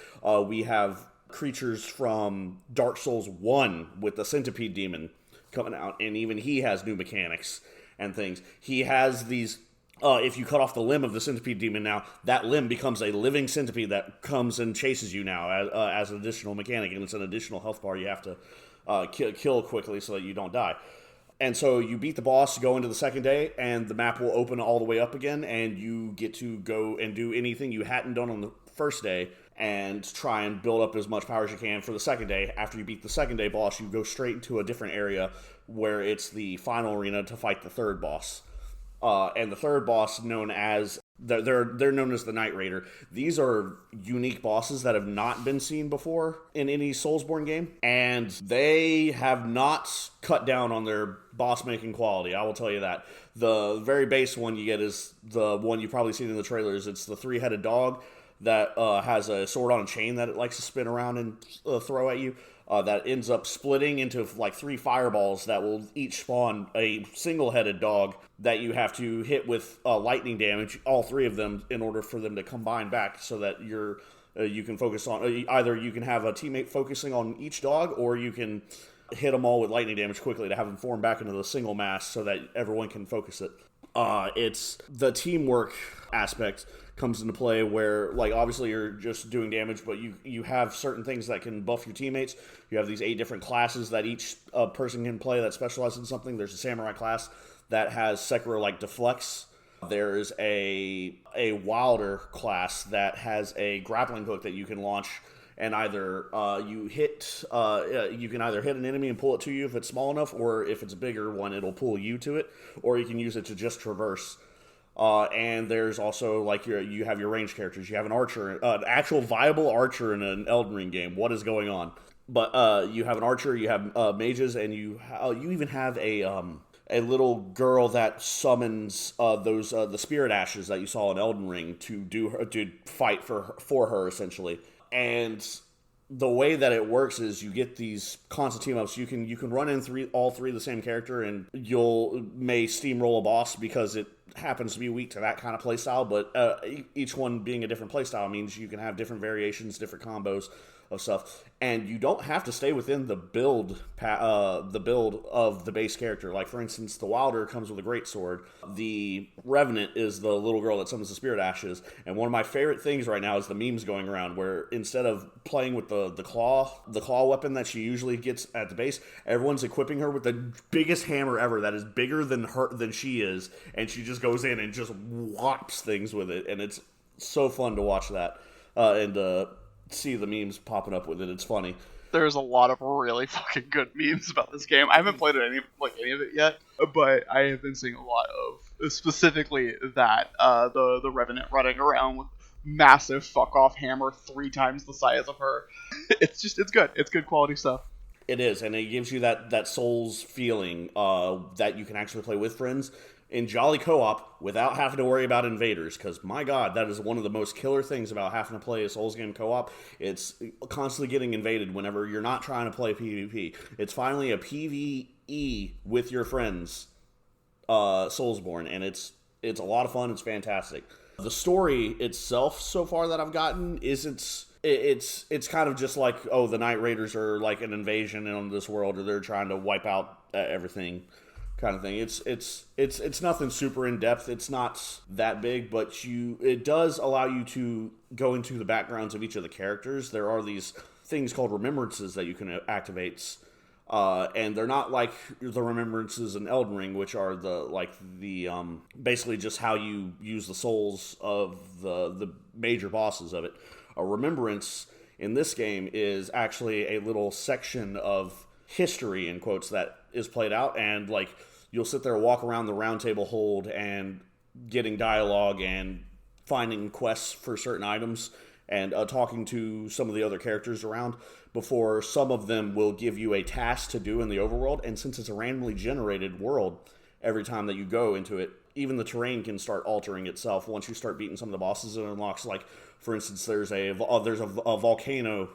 We have creatures from Dark Souls 1 with the Centipede Demon coming out, and even he has new mechanics and things. He has these... if you cut off the limb of the Centipede Demon now, that limb becomes a living centipede that comes and chases you now as an additional mechanic, and it's an additional health bar you have to kill quickly so that you don't die. And so you beat the boss, go into the second day, and the map will open all the way up again, and you get to go and do anything you hadn't done on the first day and try and build up as much power as you can for the second day. After you beat the second day boss, you go straight into a different area where it's the final arena to fight the third boss. And the third boss, known as they're known as the Night Raider. These are unique bosses that have not been seen before in any Soulsborne game, and they have not cut down on their boss making quality. I will tell you that. The very base one you get is the one you've probably seen in the trailers. It's the 3-headed dog that has a sword on a chain that it likes to spin around and throw at you. That ends up splitting into like 3 fireballs that will each spawn a single-headed dog that you have to hit with lightning damage, all 3 of them, in order for them to combine back so that you can focus on... either you can have a teammate focusing on each dog, or you can hit them all with lightning damage quickly to have them form back into the single mass so that everyone can focus it. It's the teamwork aspect comes into play where, like, obviously you're just doing damage, but you have certain things that can buff your teammates. You have these 8 different classes that each person can play that specialize in something. There's a samurai class that has Sekiro-like deflects. There's a Wilder class that has a grappling hook that you can launch, and either you can either hit an enemy and pull it to you if it's small enough, or if it's a bigger one, it'll pull you to it, or you can use it to just traverse. And there's also, like, you have your ranged characters. You have an archer, an actual viable archer in an Elden Ring game. What is going on? But you have an archer, you have mages, and you even have a little girl that summons the spirit ashes that you saw in Elden Ring to fight for her essentially. And the way that it works is you get these constant team ups. You can run in all three of the same character, and may steamroll a boss because it happens to be weak to that kind of playstyle. But each one being a different playstyle means you can have different variations, different combos of stuff. And you don't have to stay within the build of the base character. Like, for instance, the Wilder comes with a great sword. The Revenant is the little girl that summons the Spirit Ashes. And one of my favorite things right now is the memes going around where instead of playing with the claw weapon that she usually gets at the base, everyone's equipping her with the biggest hammer ever that is bigger than she is. And she just goes in and just whops things with it. And it's so fun to watch that. And see the memes popping up with it. It's funny. There's a lot of really fucking good memes about this game. I haven't played any of it yet, but I have been seeing a lot of specifically that the Revenant running around with massive fuck off hammer 3 times the size of her. It's good. It's good quality stuff. It is, and it gives you that Souls feeling that you can actually play with friends in jolly co-op without having to worry about invaders, because my god, that is one of the most killer things about having to play a Souls game co-op. It's constantly getting invaded whenever you're not trying to play PvP. It's finally a PvE with your friends, Soulsborne, and it's a lot of fun. It's fantastic. The story itself so far that I've gotten isn't... It's kind of just like, oh, the Night Raiders are like an invasion on this world, or they're trying to wipe out everything, kind of thing. It's nothing super in depth. It's not that big, but it does allow you to go into the backgrounds of each of the characters. There are these things called remembrances that you can activate, and they're not like the remembrances in Elden Ring, which are the basically just how you use the souls of the major bosses of it. A remembrance in this game is actually a little section of history, in quotes, that is played out, and like you'll sit there, walk around the round table hold, and getting dialogue and finding quests for certain items, and talking to some of the other characters around before some of them will give you a task to do in the overworld. And since it's a randomly generated world, every time that you go into it, even the terrain can start altering itself. Once you start beating some of the bosses, it unlocks, like, for instance, there's a volcano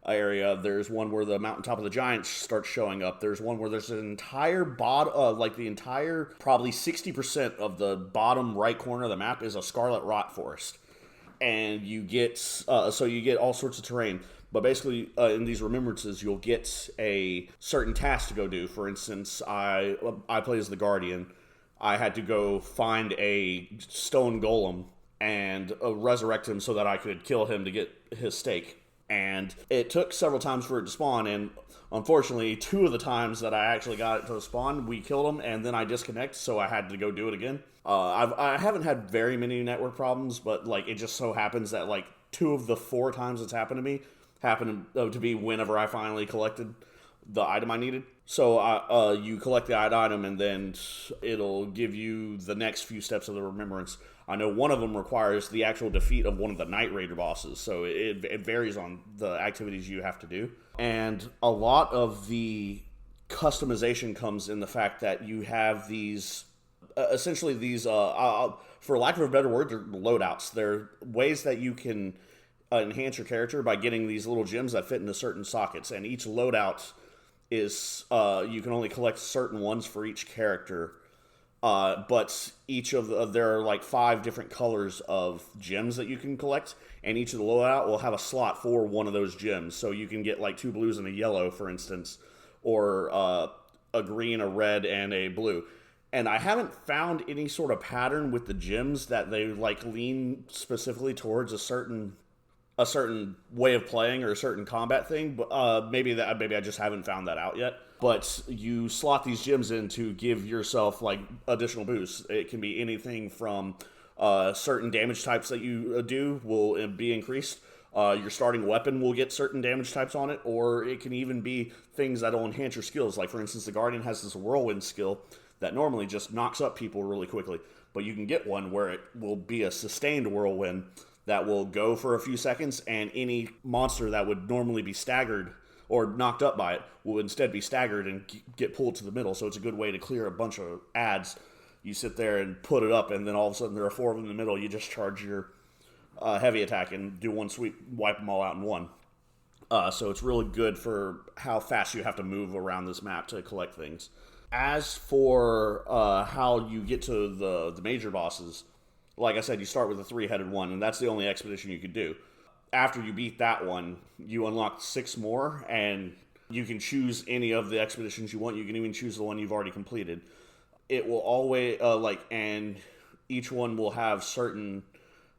area. There's one where the mountaintop of the giants starts showing up. There's one where there's an entire probably 60% of the bottom right corner of the map is a scarlet rot forest. And you get all sorts of terrain. But basically, in these remembrances, you'll get a certain task to go do. For instance, I play as the Guardian. I had to go find a stone golem and resurrect him so that I could kill him to get his steak. And it took several times for it to spawn, and unfortunately, 2 of the times that I actually got it to spawn, we killed him, and then I disconnect, so I had to go do it again. I haven't had very many network problems, but like it just so happens that like 2 of the 4 times it's happened to me happened to be whenever I finally collected the item I needed. So you collect the item, and then it'll give you the next few steps of the remembrance. I know one of them requires the actual defeat of one of the Night Raider bosses, so it varies on the activities you have to do. And a lot of the customization comes in the fact that you have these, essentially these, for lack of a better word, they're loadouts. They're ways that you can enhance your character by getting these little gems that fit into certain sockets, and each loadout is you can only collect certain ones for each character, but each of there are like 5 different colors of gems that you can collect, and each of the loadout will have a slot for one of those gems. So you can get like 2 blues and a yellow, for instance, or a green, a red, and a blue. And I haven't found any sort of pattern with the gems that they like lean specifically towards a certain way of playing or a certain combat thing, but maybe I just haven't found that out yet. But you slot these gems in to give yourself like additional boosts. It can be anything from certain damage types that you do will be increased. Your starting weapon will get certain damage types on it, or it can even be things that will enhance your skills. Like, for instance, the Guardian has this whirlwind skill that normally just knocks up people really quickly, but you can get one where it will be a sustained whirlwind that will go for a few seconds, and any monster that would normally be staggered or knocked up by it will instead be staggered and get pulled to the middle. So it's a good way to clear a bunch of ads. You sit there and put it up, and then all of a sudden there are 4 of them in the middle. You just charge your heavy attack and do one sweep, wipe them all out in one. So it's really good for how fast you have to move around this map to collect things. As for how you get to the major bosses, like I said, you start with a 3-headed one, and that's the only expedition you could do. after you beat that one, you unlock 6 more, and you can choose any of the expeditions you want. You can even choose the one you've already completed. It will always, and each one will have certain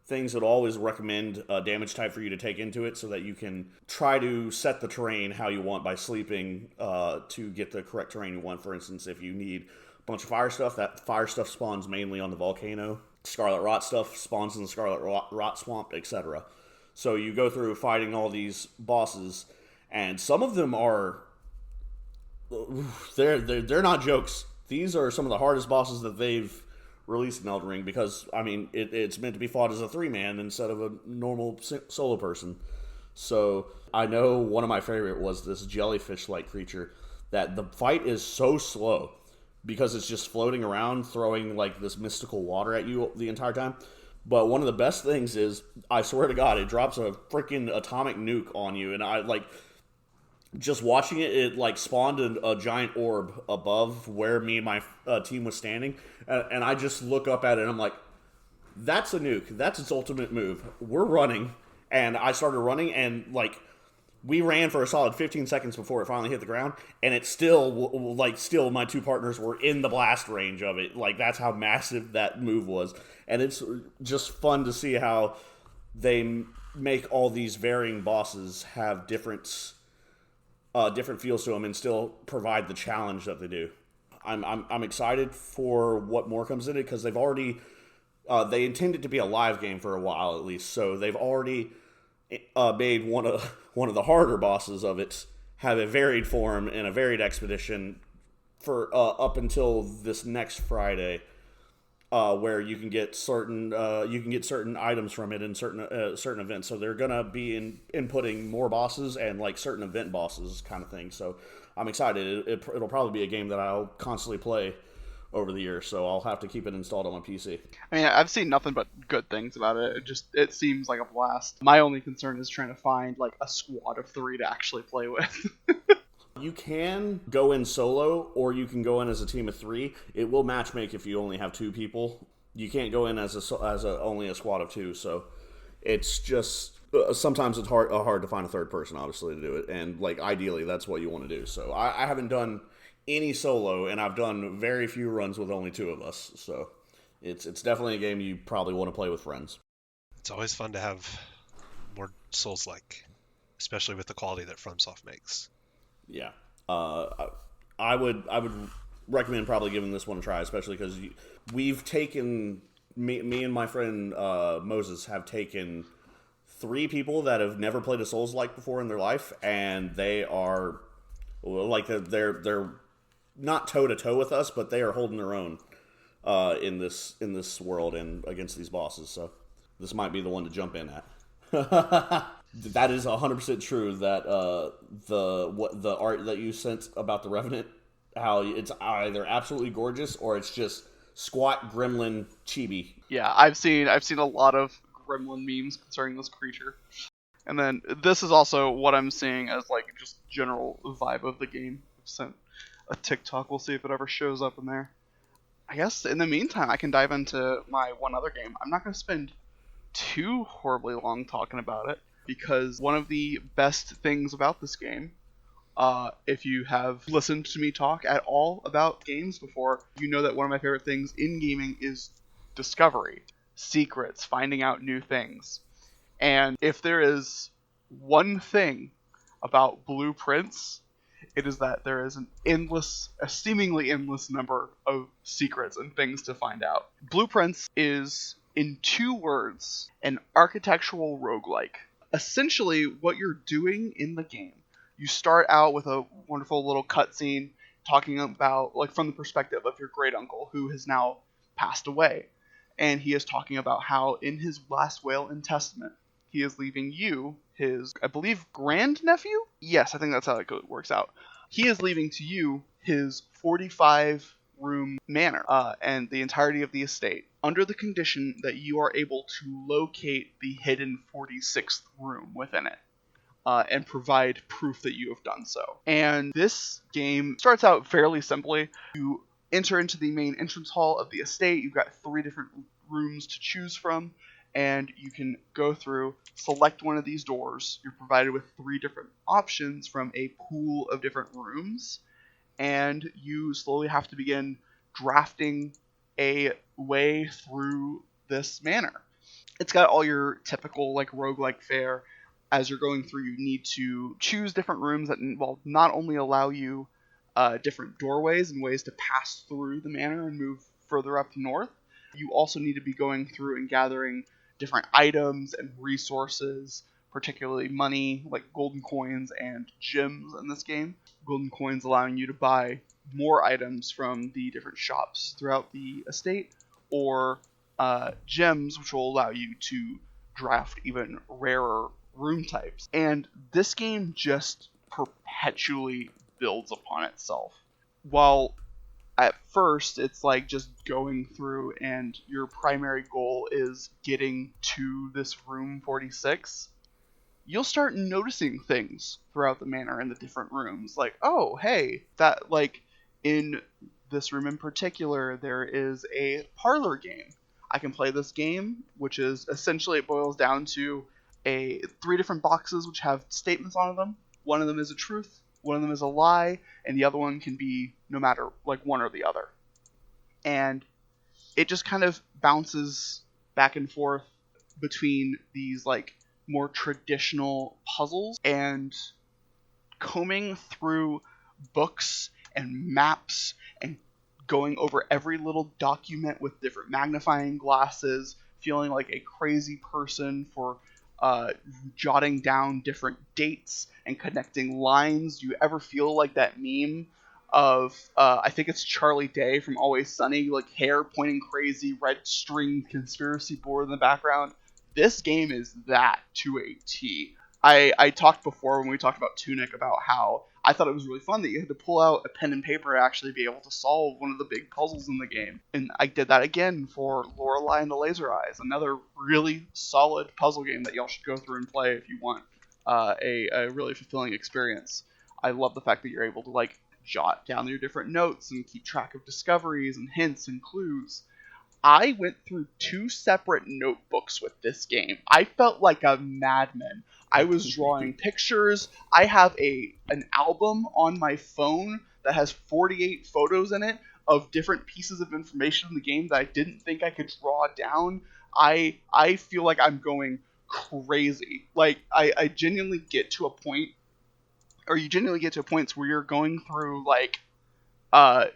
things that always recommend a damage type for you to take into it so that you can try to set the terrain how you want by sleeping to get the correct terrain you want. For instance, if you need a bunch of fire stuff, that fire stuff spawns mainly on the volcano. Scarlet Rot stuff spawns in the Scarlet Rot Swamp, etc. So you go through fighting all these bosses, and some of them are... They're not jokes. These are some of the hardest bosses that they've released in Elden Ring because, I mean, it's meant to be fought as a 3-man instead of a normal solo person. So I know one of my favorite was this jellyfish-like creature that the fight is so slow because it's just floating around throwing like this mystical water at you the entire time. But one of the best things is, I swear to God, it drops a freaking atomic nuke on you, and I like... Just watching it like spawned a giant orb above where me and my team was standing, and I just look up at it and I'm like, that's a nuke. That's its ultimate move. We're running, and I started running, and like we ran for a solid 15 seconds before it finally hit the ground, and it still my 2 partners were in the blast range of it. Like, that's how massive that move was, and it's just fun to see how they make all these varying bosses have different feels to them and still provide the challenge that they do. I'm excited for what more comes in it because they've already they intend it to be a live game for a while at least, so they've already made one of the harder bosses of it have a varied form and a varied expedition for up until this next Friday, where you can get certain items from it in certain events. So they're gonna be inputting more bosses and like certain event bosses kind of thing. So I'm excited. It'll probably be a game that I'll constantly play over the years. So I'll have to keep it installed on my PC. I mean, I've seen nothing but good things about it. It seems like a blast. My only concern is trying to find like a squad of 3 to actually play with. You can go in solo, or you can go in as a team of 3. It will matchmake if you only have 2 people. You can't go in as only a squad of 2. So it's just sometimes it's hard to find a third person, obviously, to do it. And like ideally, that's what you want to do. So I haven't done any solo, and I've done very few runs with only 2 of us. So it's definitely a game you probably want to play with friends. It's always fun to have more Souls-like, especially with the quality that FromSoft makes. Yeah, I would recommend probably giving this one a try, especially because we've taken me and my friend Moses have taken 3 people that have never played a Souls-like before in their life, and they are like they're not toe to toe with us, but they are holding their own in this world and against these bosses. So this might be the one to jump in at. That is 100% true. That the art that you sent about the Revenant, how it's either absolutely gorgeous or it's just squat gremlin chibi. Yeah, I've seen a lot of gremlin memes concerning this creature, and then this is also what I'm seeing as like just general vibe of the game. I've sent a TikTok. We'll see if it ever shows up in there. I guess in the meantime, I can dive into my one other game. I'm not going to spend too horribly long talking about it, because one of the best things about this game, if you have listened to me talk at all about games before, you know that one of my favorite things in gaming is discovery, secrets, finding out new things. And if there is one thing about Blueprints, it is that there is a seemingly endless number of secrets and things to find out. Blueprints is, in 2 words, an architectural roguelike. Essentially, what you're doing in the game, you start out with a wonderful little cutscene talking about, like, from the perspective of your great uncle, who has now passed away. And he is talking about how, in his last will and testament, he is leaving you, his, I believe, grandnephew? Yes, I think that's how it works out. He is leaving to you his 45-room manor and the entirety of the estate, under the condition that you are able to locate the hidden 46th room within it and provide proof that you have done so. And this game starts out fairly simply. You enter into the main entrance hall of the estate. You've got 3 different rooms to choose from, and you can go through, select one of these doors. You're provided with 3 different options from a pool of different rooms, and you slowly have to begin drafting a way through this manor. It's got all your typical like roguelike fare. As you're going through, you need to choose different rooms that will not only allow you different doorways and ways to pass through the manor and move further up north. You also need to be going through and gathering different items and resources, particularly money, like golden coins and gems in this game. Golden coins allowing you to buy more items from the different shops throughout the estate, or gems, which will allow you to draft even rarer room types. And this game just perpetually builds upon itself. While at first it's like just going through and your primary goal is getting to this room 46, you'll start noticing things throughout the manor in the different rooms. Like, oh, hey, that, like, in this room in particular, there is a parlor game. I can play this game, which is essentially, it boils down to 3 different boxes which have statements on them. One of them is a truth, one of them is a lie, and the other one can be no matter, like, one or the other. And it just kind of bounces back and forth between these, like, more traditional puzzles and combing through books and maps and going over every little document with different magnifying glasses, feeling like a crazy person for jotting down different dates and connecting lines. Do you ever feel like that meme of, I think it's Charlie Day from Always Sunny, like hair pointing crazy, red string conspiracy board in the background? This game is that to a T. I talked before when we talked about Tunic about how I thought it was really fun that you had to pull out a pen and paper to actually be able to solve one of the big puzzles in the game. And I did that again for Lorelei and the Laser Eyes, another really solid puzzle game that y'all should go through and play if you want a really fulfilling experience. I love the fact that you're able to like jot down your different notes and keep track of discoveries and hints and clues. I went through 2 separate notebooks with this game. I felt like a madman. I was drawing pictures. I have an album on my phone that has 48 photos in it of different pieces of information in the game that I didn't think I could draw down. I feel like I'm going crazy. Like, I genuinely get to a point, or you genuinely get to points where you're going through, like,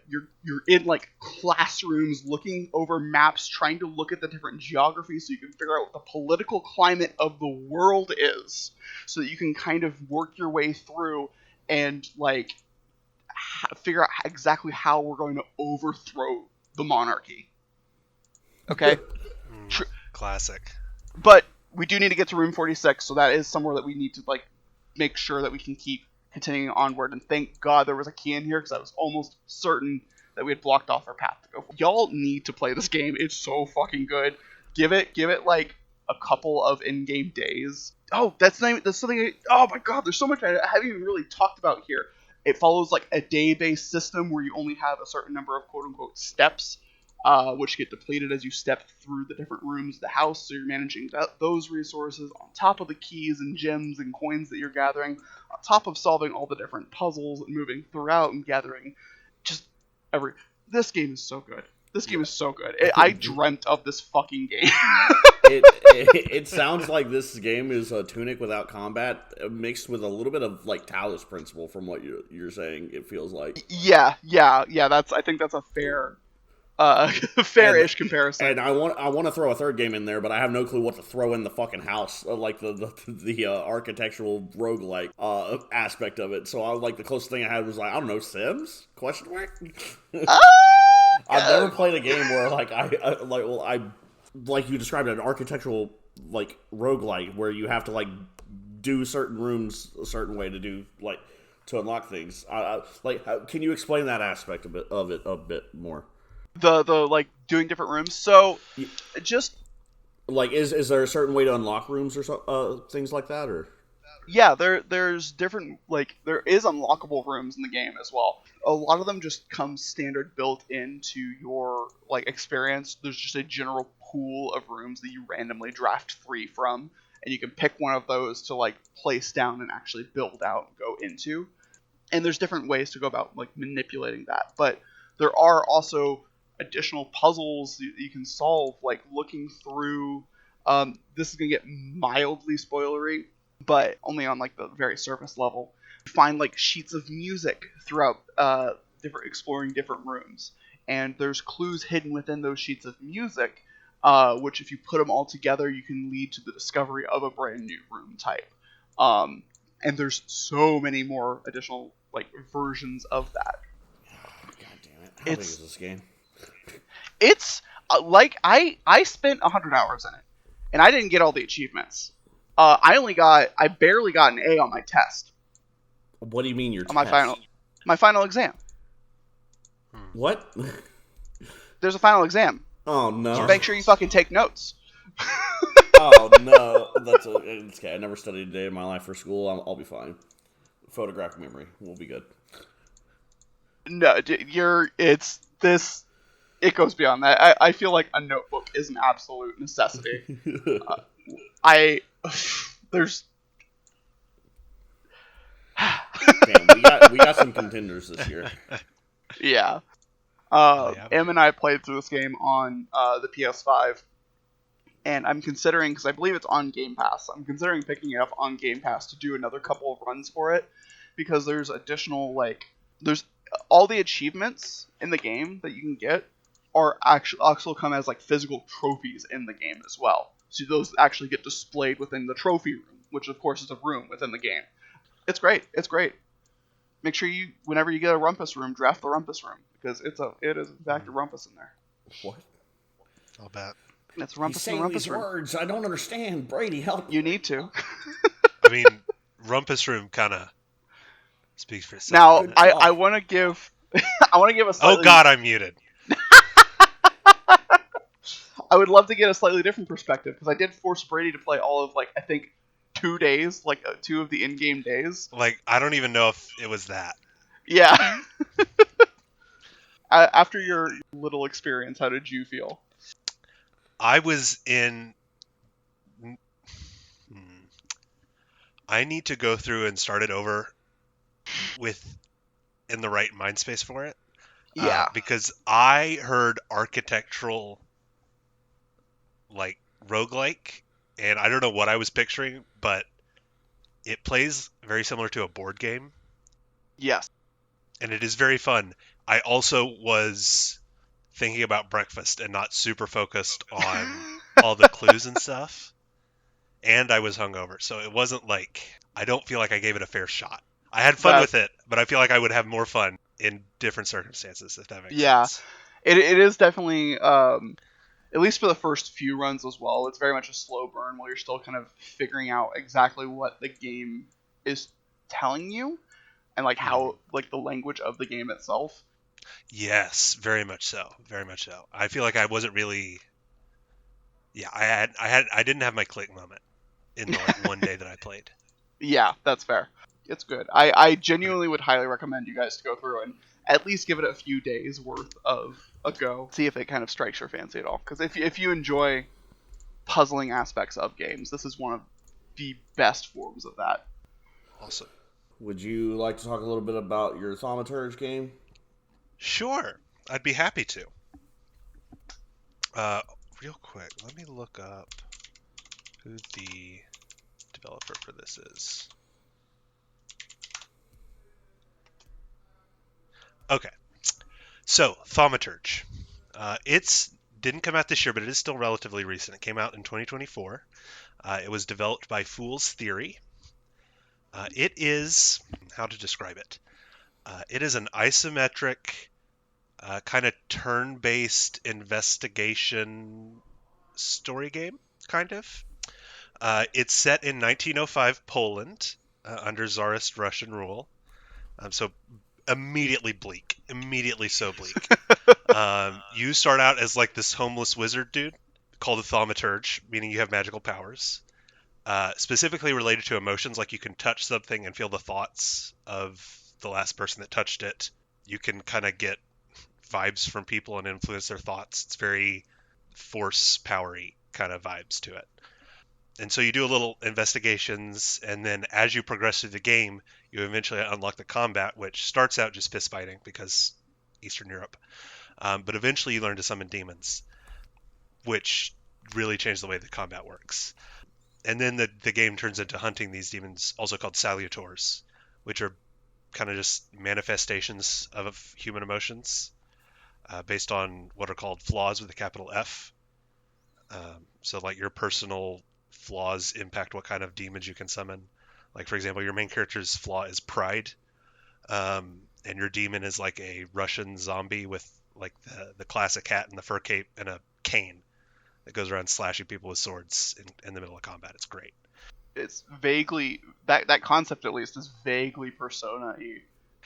you're in like classrooms looking over maps, trying to look at the different geographies so you can figure out what the political climate of the world is, so that you can kind of work your way through and like figure out exactly how we're going to overthrow the monarchy. Okay? Classic. But we do need to get to room 46, so that is somewhere that we need to like make sure that we can keep continuing onward, and thank God there was a key in here because I was almost certain that we had blocked off our path to go. Y'all need to play this game. It's so fucking good. Give it like a couple of in-game days. Oh, that's something. Oh my God, there's so much I haven't even really talked about here. It follows like a day-based system where you only have a certain number of quote-unquote steps, which get depleted as you step through the different rooms of the house. So you're managing those resources on top of the keys and gems and coins that you're gathering, on top of solving all the different puzzles and moving throughout and gathering just every... This game is so good. This game is so good. I dreamt of this fucking game. It sounds like this game is a Tunic without combat, mixed with a little bit of like Talos Principle from what you're saying. It feels like. Yeah. I think that's a fair-ish comparison. And I want to throw a third game in there, but I have no clue what to throw in the fucking house, like the architectural roguelike aspect of it. So the closest thing I had was like, I don't know, Sims? Question mark? I've never played a game where like you described it, an architectural like roguelike where you have to like do certain rooms a certain way to do like to unlock things. Can you explain that aspect of it a bit more? The like doing different rooms. So just like is there a certain way to unlock rooms or things like that, or? Yeah, there's different, like, there is unlockable rooms in the game as well. A lot of them just come standard built into your, like, experience. There's just a general pool of rooms that you randomly draft 3 from, and you can pick one of those to like place down and actually build out and go into. And there's different ways to go about like manipulating that, but there are also additional puzzles that you can solve, like looking through. This is gonna get mildly spoilery, but only on like the very surface level. You find like sheets of music throughout exploring different rooms, and there's clues hidden within those sheets of music, which if you put them all together, you can lead to the discovery of a brand new room type. And there's so many more additional like versions of that. God damn it! How big is this game? It's like I spent 100 hours in it, and I didn't get all the achievements. I barely got an A on my test. What do you mean your on test? my final exam? What? There's a final exam. Oh no! So make sure you fucking take notes. Oh no, it's okay. I never studied a day in my life for school. I'll be fine. Photographic memory, we'll be good. No, it goes beyond that. I feel like a notebook is an absolute necessity. There's. Damn, we got some contenders this year. Yeah. Em and I played through this game on the PS5, and I'm considering, because I believe it's on Game Pass, I'm considering picking it up on Game Pass to do another couple of runs for it, because there's additional, like, there's all the achievements in the game that you can get are actually come as, like, physical trophies in the game as well. So those actually get displayed within the trophy room, which of course is a room within the game. It's great. It's great. Make sure you, whenever you get a rumpus room, draft the rumpus room, because it is in fact a rumpus in there. What? I'll bet. It's rumpus. He's saying rumpus these room. Words. I don't understand. Brady, help. You need to. I mean, rumpus room kind of speaks for Now, itself. I want to give a slightly... Oh God, I'm muted. I would love to get a slightly different perspective, because I did force Brady to play all of, like, I think 2 days, like 2 of the in-game days. Like, I don't even know if it was that. Yeah. After your little experience, how did you feel? I was in... I need to go through and start it over in the right mind space for it. Yeah. Because I heard architectural, like, roguelike, and I don't know what I was picturing, but it plays very similar to a board game. Yes. And it is very fun. I also was thinking about breakfast and not super focused on all the clues and stuff. And I was hungover, so it wasn't like... I don't feel like I gave it a fair shot. I had fun with it, but I feel like I would have more fun in different circumstances, if that makes sense. It is definitely, at least for the first few runs as well, it's very much a slow burn while you're still kind of figuring out exactly what the game is telling you, and like how, like, the language of the game itself. Yes, very much so. Very much so. I feel like I wasn't really... Yeah, I didn't have my click moment in the one day that I played. Yeah, that's fair. It's good. I genuinely would highly recommend you guys to go through and at least give it a few days worth of a go. See if it kind of strikes your fancy at all. Because if you enjoy puzzling aspects of games, this is one of the best forms of that. Awesome. Would you like to talk a little bit about your Thaumaturge game? Sure. I'd be happy to. Real quick, let me look up who the developer for this is. Okay, so Thaumaturge. It's didn't come out this year, but it is still relatively recent. It came out in 2024. It was developed by Fool's Theory. It is, how to describe it? It is an isometric, kind of turn-based investigation story game, kind of. It's set in 1905 Poland, under Tsarist Russian rule. So immediately bleak. Immediately so bleak. You start out as like this homeless wizard dude called a thaumaturge, meaning you have magical powers. Specifically related to emotions, like you can touch something and feel the thoughts of the last person that touched it. You can kind of get vibes from people and influence their thoughts. It's very force powery kind of vibes to it. And so you do a little investigations, and then as you progress through the game, you eventually unlock the combat, which starts out just fist fighting because Eastern Europe. But eventually you learn to summon demons, which really change the way the combat works. And then the game turns into hunting these demons, also called salutors, which are kind of just manifestations of human emotions based on what are called flaws with a capital F. So like your personal flaws impact what kind of demons you can summon. Like, for example, your main character's flaw is pride, and your demon is like a Russian zombie with like the classic hat and the fur cape and a cane that goes around slashing people with swords in the middle of combat. It's great. It's vaguely that concept, at least, is vaguely Persona-y.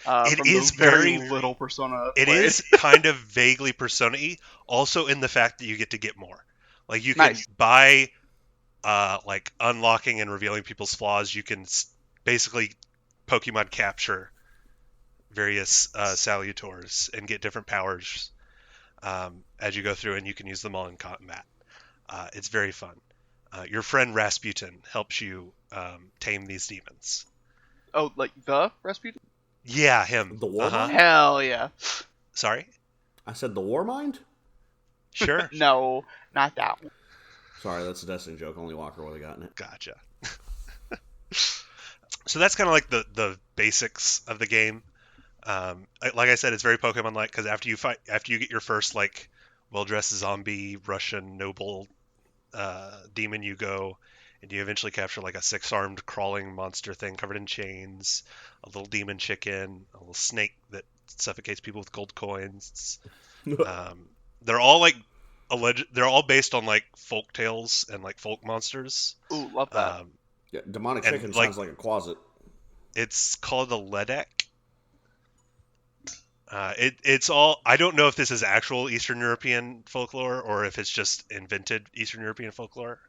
It from is the very very little Persona. It played. is kind of vaguely Persona-y, also in the fact that you get to get more. Like you can Nice. buy, like unlocking and revealing people's flaws. You can basically Pokemon capture various salutors and get different powers as you go through, and you can use them all in combat. It's very fun. Your friend Rasputin helps you tame these demons. Oh, like the Rasputin? Yeah, him. The Warmind? Hell yeah. Sorry? I said the Warmind? Sure. No, not that one. Sorry, that's a Destiny joke. Only Walker would have gotten it. Gotcha. So that's kind of like the basics of the game. Like I said, it's very Pokemon-like because after you get your first like well-dressed zombie Russian noble demon, you go and you eventually capture like a 6-armed crawling monster thing covered in chains, a little demon chicken, a little snake that suffocates people with gold coins. They're all like they're all based on like folk tales and like folk monsters. Ooh, love that. Yeah, demonic And, chicken like, sounds like a closet. It's called the Ledek. It's all. I don't know if this is actual Eastern European folklore or if it's just invented Eastern European folklore,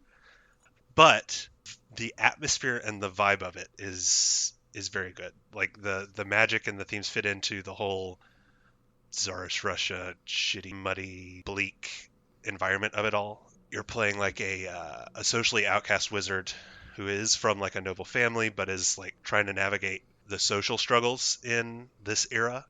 but the atmosphere and the vibe of it is very good. Like the magic and the themes fit into the whole Tsarist Russia, shitty, muddy, bleak environment of it all. You're playing like a socially outcast wizard who is from like a noble family, but is like trying to navigate the social struggles in this era.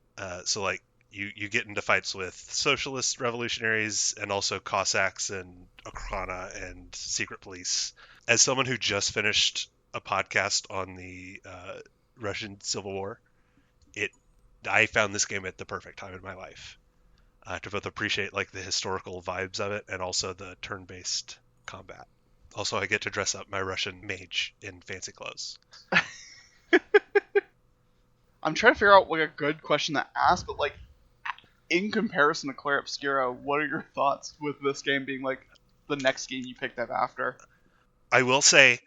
So like you get into fights with socialist revolutionaries and also Cossacks and Okhrana and secret police. As someone who just finished a podcast on the Russian Civil War, I found this game at the perfect time in my life to both appreciate like the historical vibes of it and also the turn-based combat. Also, I get to dress up my Russian mage in fancy clothes. I'm trying to figure out like a good question to ask, but like in comparison to Claire Obscura, what are your thoughts with this game being like the next game you picked up after? I will say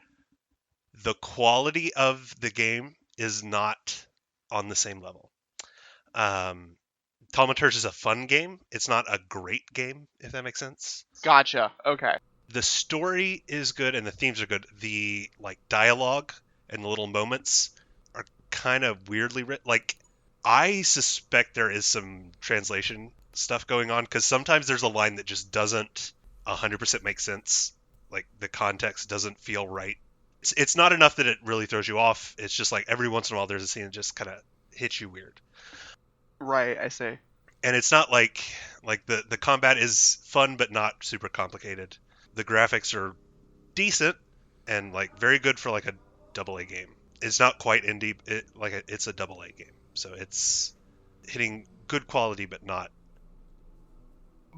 the quality of the game is not on the same level. Thaumaturge is a fun game. It's not a great game, if that makes sense. Gotcha. Okay. The story is good and the themes are good. The like dialogue and the little moments are kind of weirdly written. Like, I suspect there is some translation stuff going on because sometimes there's a line that just doesn't 100% make sense. Like, the context doesn't feel right. It's not enough that it really throws you off. It's just like every once in a while there's a scene that just kind of hits you weird. Right, I see. And it's not like the combat is fun but not super complicated. The graphics are decent and like very good for like a AA game. It's not quite indie. It's a AA game, so it's hitting good quality but not.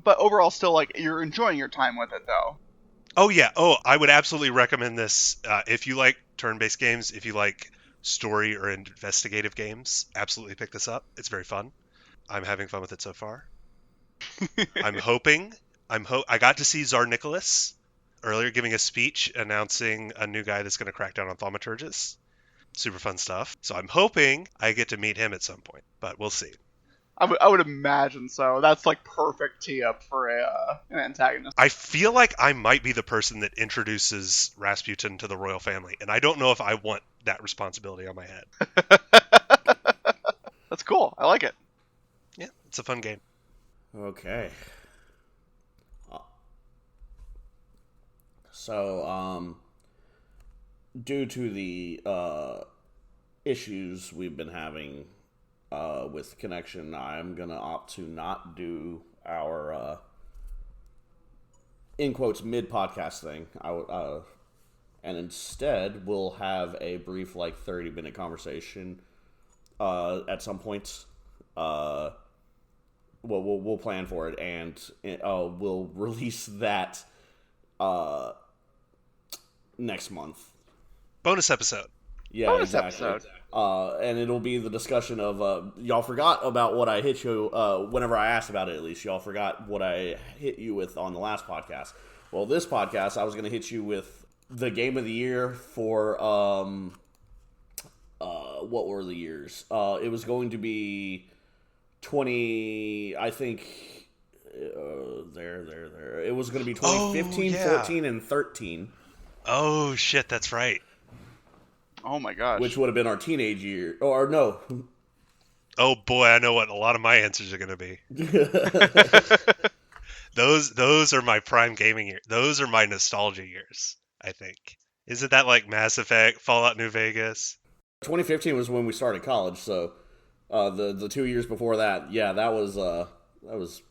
But overall, still like you're enjoying your time with it, though. Oh yeah. Oh, I would absolutely recommend this if you like turn-based games. If you like story or investigative games, absolutely pick this up. It's very fun. I'm having fun with it so far. I'm hoping. I got to see Tsar Nicholas earlier giving a speech announcing a new guy that's going to crack down on thaumaturges. Super fun stuff. So I'm hoping I get to meet him at some point, but we'll see. I would imagine so. That's like perfect tee up for an antagonist. I feel like I might be the person that introduces Rasputin to the royal family, and I don't know if I want that responsibility on my head. That's cool. I like it. Yeah, it's a fun game. Okay. So, due to the issues we've been having with connection, I'm gonna opt to not do our in quotes mid podcast thing. And instead we'll have a brief 30-minute conversation at some point. We'll plan for it, and we'll release that next month. Bonus episode. Yeah, Bonus exactly. episode. And it'll be the discussion of y'all forgot about what I hit you whenever I asked about it. At least y'all forgot what I hit you with on the last podcast. Well, this podcast I was going to hit you with the game of the year for what were the years? It was going to be 20. I think there. It was going to be 2015, 14, and 13. Oh shit, that's right. Oh my gosh. Which would have been our teenage year. Or no. Oh boy, I know what a lot of my answers are going to be. Those are my prime gaming years. Those are my nostalgia years, I think. Isn't that like Mass Effect, Fallout New Vegas? 2015 was when we started college, so the 2 years before that, yeah, that was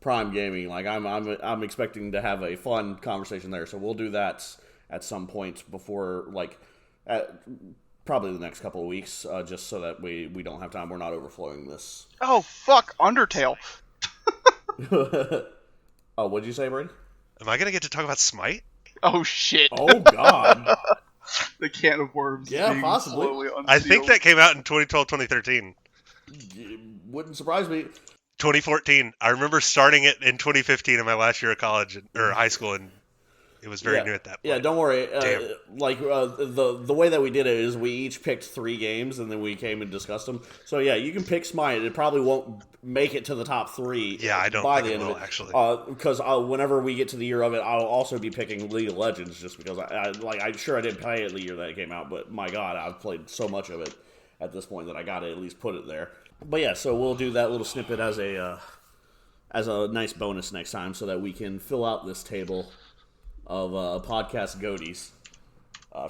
prime gaming. Like I'm expecting to have a fun conversation there, so we'll do that at some point before probably the next couple of weeks, just so that we don't have time. We're not overflowing this. Oh fuck, Undertale. Oh, what'd you say, Brady? Am I going to get to talk about Smite? Oh shit. Oh god. The can of worms. Yeah, being possibly. slowly unsealed. I think that came out in 2012, 2013. It wouldn't surprise me. 2014. I remember starting it in 2015 in my last year of college or high school, and it was very new at that point. Yeah, don't worry. Damn. The way that we did it is we each picked 3 games, and then we came and discussed them. So yeah, you can pick Smite. It probably won't make it to the top 3. Yeah, I don't by think the it end will, of it. actually. Because whenever we get to the year of it, I'll also be picking League of Legends, just because I'm sure I didn't play it the year that it came out, but my god, I've played so much of it at this point that I gotta at least put it there. But yeah, so we'll do that little snippet as a nice bonus next time, so that we can fill out this table of podcast goatees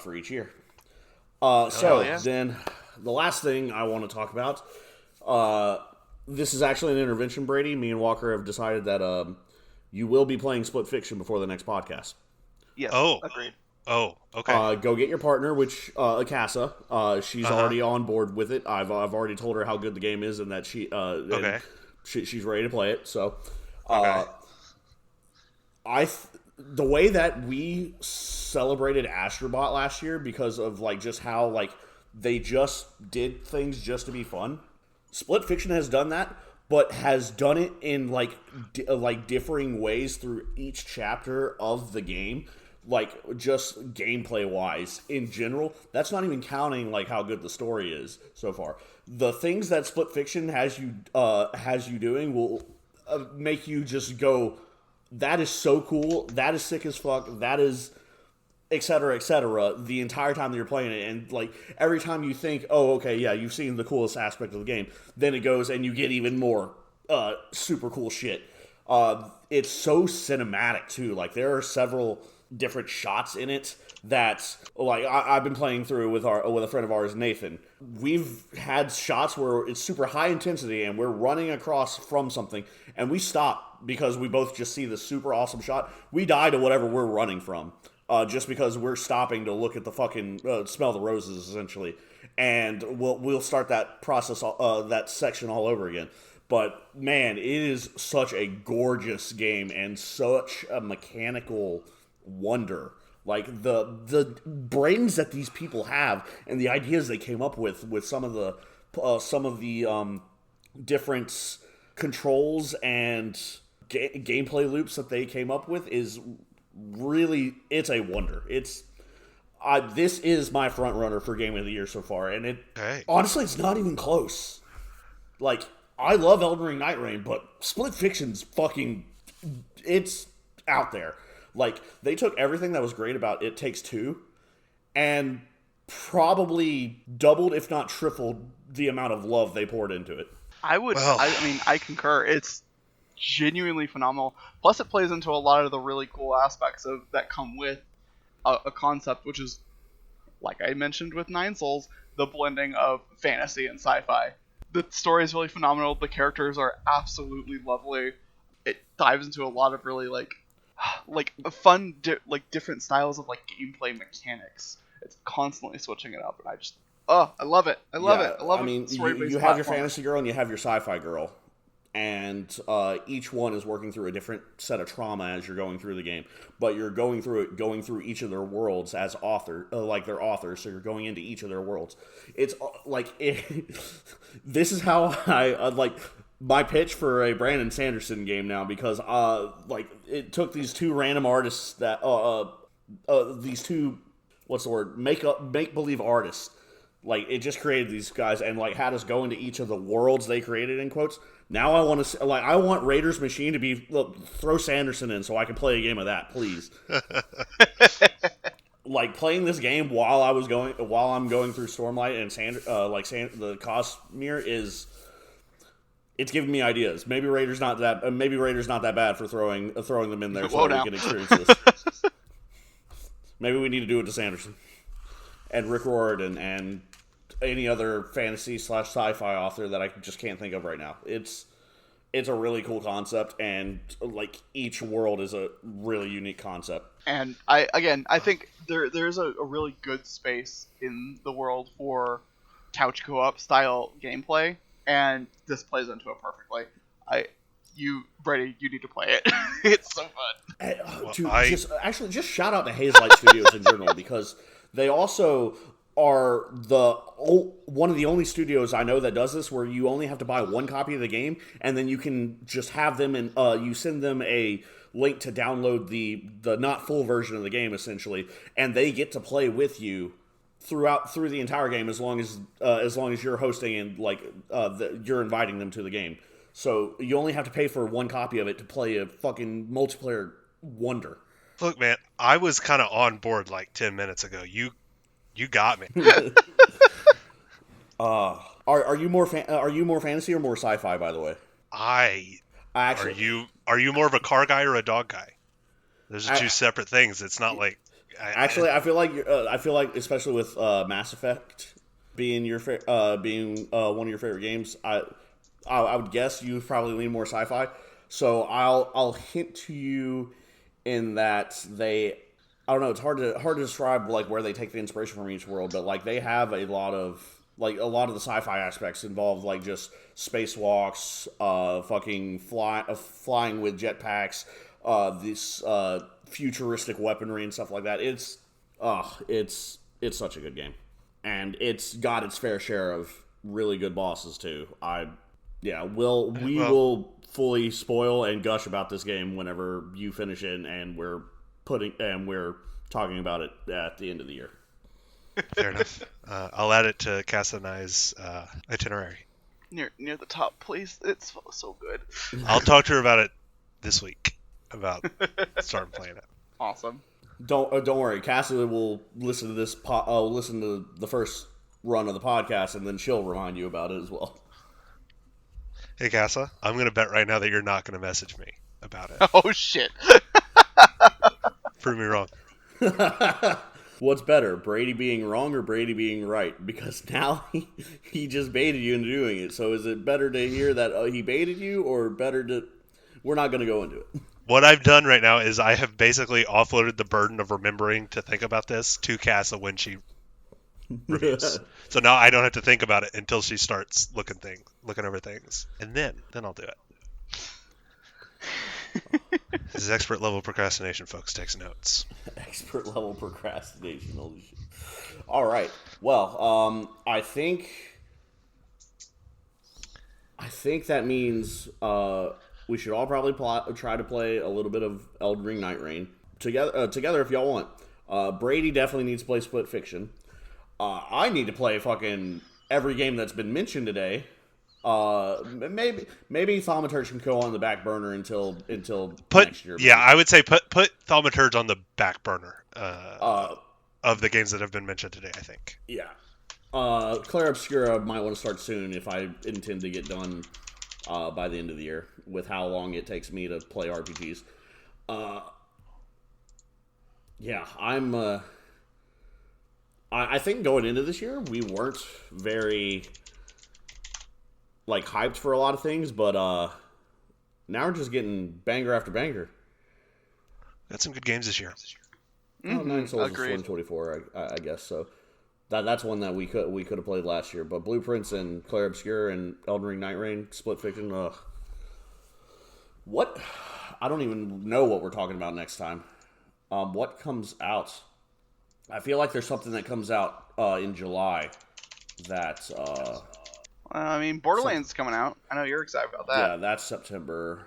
for each year. Then the last thing I want to talk about, this is actually an intervention, Brady. Me and Walker have decided that you will be playing Split Fiction before the next podcast. Yes, Oh. agreed. Oh, okay. Go get your partner, which Akasa. She's already on board with it. I've already told her how good the game is and that she's ready to play it. So, Okay. the way that we celebrated Astrobot last year, because of just how they just did things just to be fun. Split Fiction has done that, but has done it in differing ways through each chapter of the game. Just gameplay wise in general. That's not even counting how good the story is so far. The things that Split Fiction has you doing will make you just go, that is so cool, that is sick as fuck, that is etc., the entire time that you're playing it. And every time you think, oh, okay, yeah, you've seen the coolest aspect of the game, then it goes and you get even more super cool shit. It's so cinematic too. There are several different shots in it that I've been playing through with a friend of ours, Nathan. We've had shots where it's super high intensity and we're running across from something and we stop because we both just see this super awesome shot. We die to whatever we're running from, just because we're stopping to look at the fucking smell the roses, essentially. And we'll start that process, that section all over again. But man, it is such a gorgeous game and such a mechanical wonder. The brains that these people have and the ideas they came up with some of the different controls and gameplay loops that they came up with is really, it's a wonder. This is my front runner for Game of the Year so far, and honestly, it's not even close. I love Elden Ring Night Rain, but Split Fiction's it's out there. They took everything that was great about It Takes Two and probably doubled, if not tripled, the amount of love they poured into it. I concur. It's genuinely phenomenal. Plus, it plays into a lot of the really cool aspects that come with a concept, which is, like I mentioned with Nine Souls, the blending of fantasy and sci-fi. The story is really phenomenal. The characters are absolutely lovely. It dives into a lot of really like fun, different styles of like gameplay mechanics. It's constantly switching it up, and I love it. I love it. I mean, you have your fantasy girl and you have your sci-fi girl, and each one is working through a different set of trauma as you're going through the game. But you're going through each of their worlds as they're authors. So you're going into each of their worlds. It's this is how I like my pitch for a Brandon Sanderson game now, because it took these two random artists that these two make believe artists. Like, it just created these guys and like had us go into each of the worlds they created, in quotes. Now I want Raiders Machine to be throw Sanderson in so I can play a game of that, please. Like, playing this game while I'm going through Stormlight and the Cosmere it's giving me ideas. Maybe Raiders not that bad for throwing them in there so that we can experience this. Maybe we need to do it to Sanderson and Rick Riordan and any other fantasy / sci-fi author that I just can't think of right now. It's a really cool concept, and like each world is a really unique concept. And I think there's a really good space in the world for couch co-op style gameplay, and this plays into it perfectly. Brady, you need to play it. It's so fun. Just shout out to Hazelight Studios in general, because they also are one of the only studios I know that does this, where you only have to buy one copy of the game, and then you can just have them and you send them a link to download the not full version of the game, essentially, and they get to play with you through the entire game as long as you're hosting and you're inviting them to the game. So you only have to pay for one copy of it to play a fucking multiplayer wonder. Look, man, I was kind of on board like 10 minutes ago. You got me. Are you more fantasy or more sci-fi, by the way? Are you more of a car guy or a dog guy? Those are two separate things. It's not like. I feel like especially with Mass Effect being one of your favorite games, I would guess you probably lean more sci-fi. So I'll hint to you in that I don't know, it's hard to describe like where they take the inspiration from each world, but like they have a lot of the sci-fi aspects involved, like just spacewalks, flying with jetpacks, this futuristic weaponry and stuff like that. It's such a good game, and it's got its fair share of really good bosses too. We will fully spoil and gush about this game whenever you finish it, and we're talking about it at the end of the year. Fair enough. I'll add it to Cass and I's itinerary. Near the top, please. It's so good. I'll talk to her about it this week, about starting playing it. Awesome. Don't worry. Cassie will listen to this. Listen to the first run of the podcast, and then she'll remind you about it as well. Hey, Casa, I'm going to bet right now that you're not going to message me about it. Oh, shit. Prove me wrong. What's better, Brady being wrong or Brady being right? Because now he just baited you into doing it. So is it better to hear that he baited you, or better to... We're not going to go into it. What I've done right now is I have basically offloaded the burden of remembering to think about this to Casa when she reviews. So now I don't have to think about it until she starts looking over things. And then I'll do it. This is expert level procrastination, folks. Takes notes. Expert level procrastination. Holy shit. All right. Well, I think that means we should all probably try to play a little bit of Elden Ring Night Rain together if y'all want. Brady definitely needs to play Split Fiction. I need to play fucking every game that's been mentioned today. Maybe Thaumaturge can go on the back burner until next year. Yeah, I would say put Thaumaturge on the back burner of the games that have been mentioned today, I think. Yeah. Claire Obscura might want to start soon if I intend to get done by the end of the year with how long it takes me to play RPGs. Yeah, I think going into this year, we weren't very, like, hyped for a lot of things, but now we're just getting banger after banger. Got some good games this year. Nine Souls is 2024, I guess, so that's one that we could have played last year. But Blueprints and Clair Obscur and Elden Ring Night Rain, Split Fiction, what? I don't even know what we're talking about next time. What comes out? I feel like there's something that comes out in July that... I mean, Borderlands is coming out. I know you're excited about that. Yeah, that's September.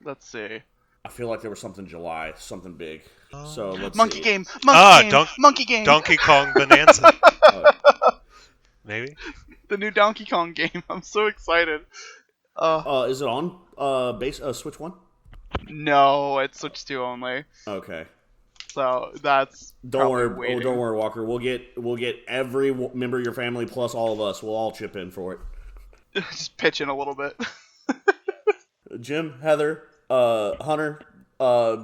Let's see. I feel like there was something July, something big. So let's Monkey see. Game. Monkey Game. Donkey Kong Bonanza. Maybe. The new Donkey Kong game. I'm so excited. Is it on base Switch 1? No, it's Switch 2 only. Okay. So that's don't worry, waiting. don't worry, Walker. We'll get every member of your family plus all of us. We'll all chip in for it. Just pitch in a little bit. Jim, Heather, Hunter,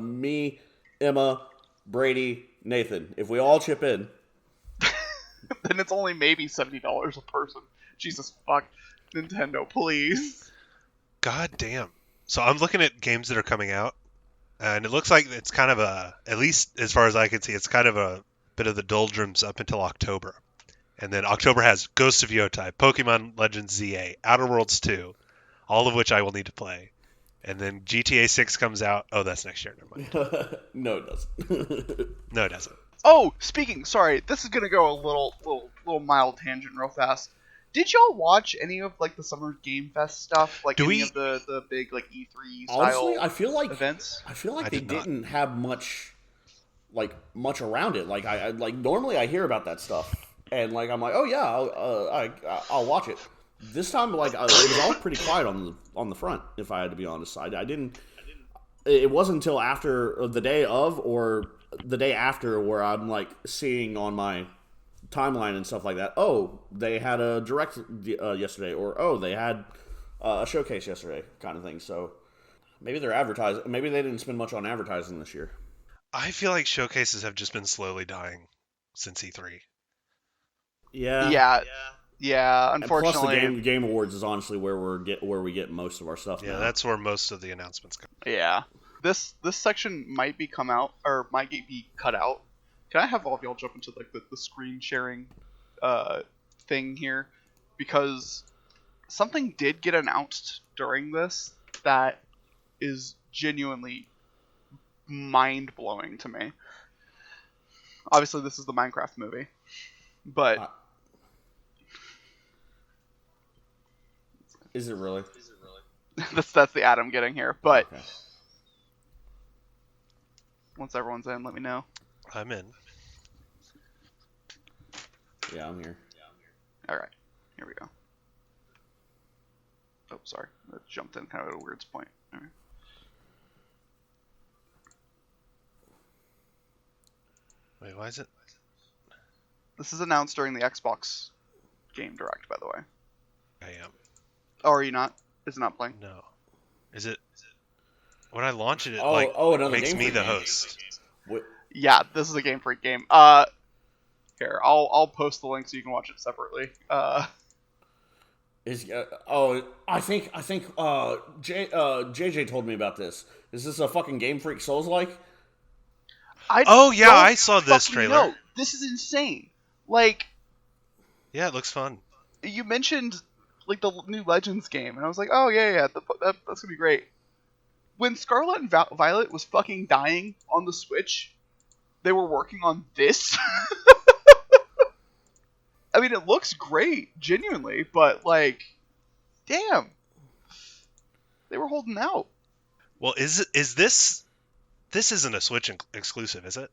me, Emma, Brady, Nathan. If we all chip in, then it's only maybe $70 a person. Jesus fuck, Nintendo, please. God damn. So I'm looking at games that are coming out, and it looks like it's kind of at least as far as I can see, it's kind of a bit of the doldrums up until October. And then October has Ghost of Yotei, Pokemon Legends ZA, Outer Worlds 2, all of which I will need to play. And then GTA 6 comes out. Oh, that's next year. Never mind. No, it doesn't. No, it doesn't. Oh, sorry, this is gonna go a little mild tangent real fast. Did y'all watch any of like the Summer Game Fest stuff? Like of the big like E3 style Honestly, I feel like events? I feel like they didn't have much around it. Like I normally I hear about that stuff and like I'm like, oh yeah, I'll watch it. This time like it was all pretty quiet on the front. If I had to be honest, I didn't. It wasn't until after the day of or the day after where I'm like seeing on my timeline and stuff like that. Oh, they had a direct yesterday, or oh, they had a showcase yesterday, kind of thing. So maybe they're advertising. Maybe they didn't spend much on advertising this year. I feel like showcases have just been slowly dying since E3. Yeah. Unfortunately, and plus the game awards is honestly where we get most of our stuff. Yeah, now. that's where most of the announcements come. Yeah, this section might be might be cut out. Can I have all of y'all jump into like the screen sharing thing here? Because something did get announced during this that is genuinely mind-blowing to me. Obviously, this is the Minecraft movie, but is it really? that's the ad I'm getting here. But okay. Once everyone's in, let me know. I'm in. Yeah, I'm here. All right, here we go. Oh, sorry, that jumped in kind of at a weird point. All right. Wait, why is it? This is announced during the Xbox Game Direct, by the way. I am. Oh, are you not? Is it not playing? No. Is it? When I launch it, another makes Game me Freak the game. host. What? Yeah, this is a Game Freak game. Here, I'll post the link so you can watch it separately. I think JJ told me about this. Is this a fucking Game Freak Souls-like? I saw this trailer. No, this is insane. Like, yeah, it looks fun. You mentioned like the new Legends game, and I was like, oh yeah, that's gonna be great. When Scarlet and Violet was fucking dying on the Switch, they were working on this. I mean, it looks great, genuinely, but like, damn, they were holding out. Well, is this? This isn't a Switch exclusive, is it?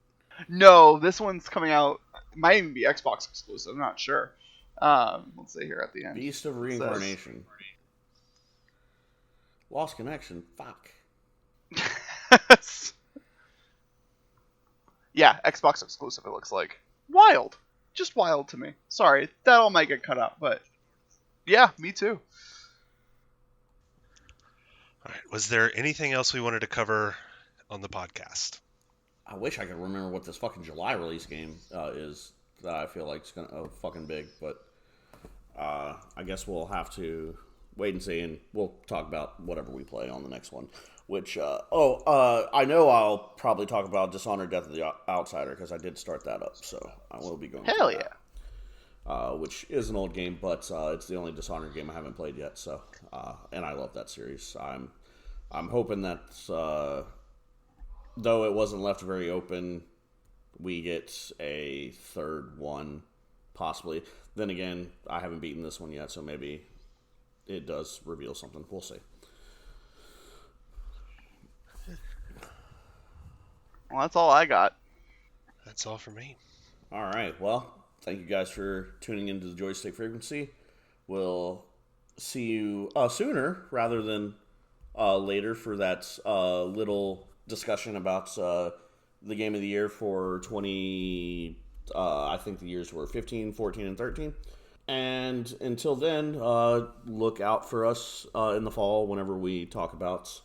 No, this one's coming out. It might even be Xbox exclusive. I'm not sure. Let's see here at the end. Beast of Reincarnation. Lost connection. Fuck. Yeah, Xbox exclusive. It looks like wild, just wild to me. Sorry, that all might get cut out, but yeah, me too. All right. Was there anything else we wanted to cover on the podcast? I wish I could remember what this fucking July release game is that I feel like is gonna fucking big, but I guess we'll have to wait and see, and we'll talk about whatever we play on the next one. Which I know I'll probably talk about Dishonored: Death of the Outsider because I did start that up, so I will be going. Hell through yeah! that. Which is an old game, but it's the only Dishonored game I haven't played yet. So, and I love that series. I'm hoping that though it wasn't left very open, we get a third one, possibly. Then again, I haven't beaten this one yet, so maybe it does reveal something. We'll see. Well, that's all I got. That's all for me. All right. Well, thank you guys for tuning into the Joystick Frequency. We'll see you sooner rather than later for that little discussion about the game of the year for 20... I think the years were 15, 14, and 13. And until then, look out for us in the fall whenever we talk about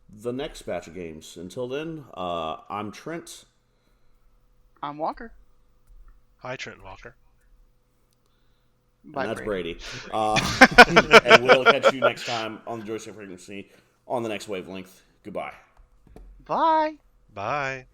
the next batch of games. Until then, I'm Trent. I'm Walker. Hi, Trent Walker. Bye, And that's Brady. Brady. And we'll catch you next time on the Joystick Frequency on the next wavelength. Goodbye. Bye. Bye.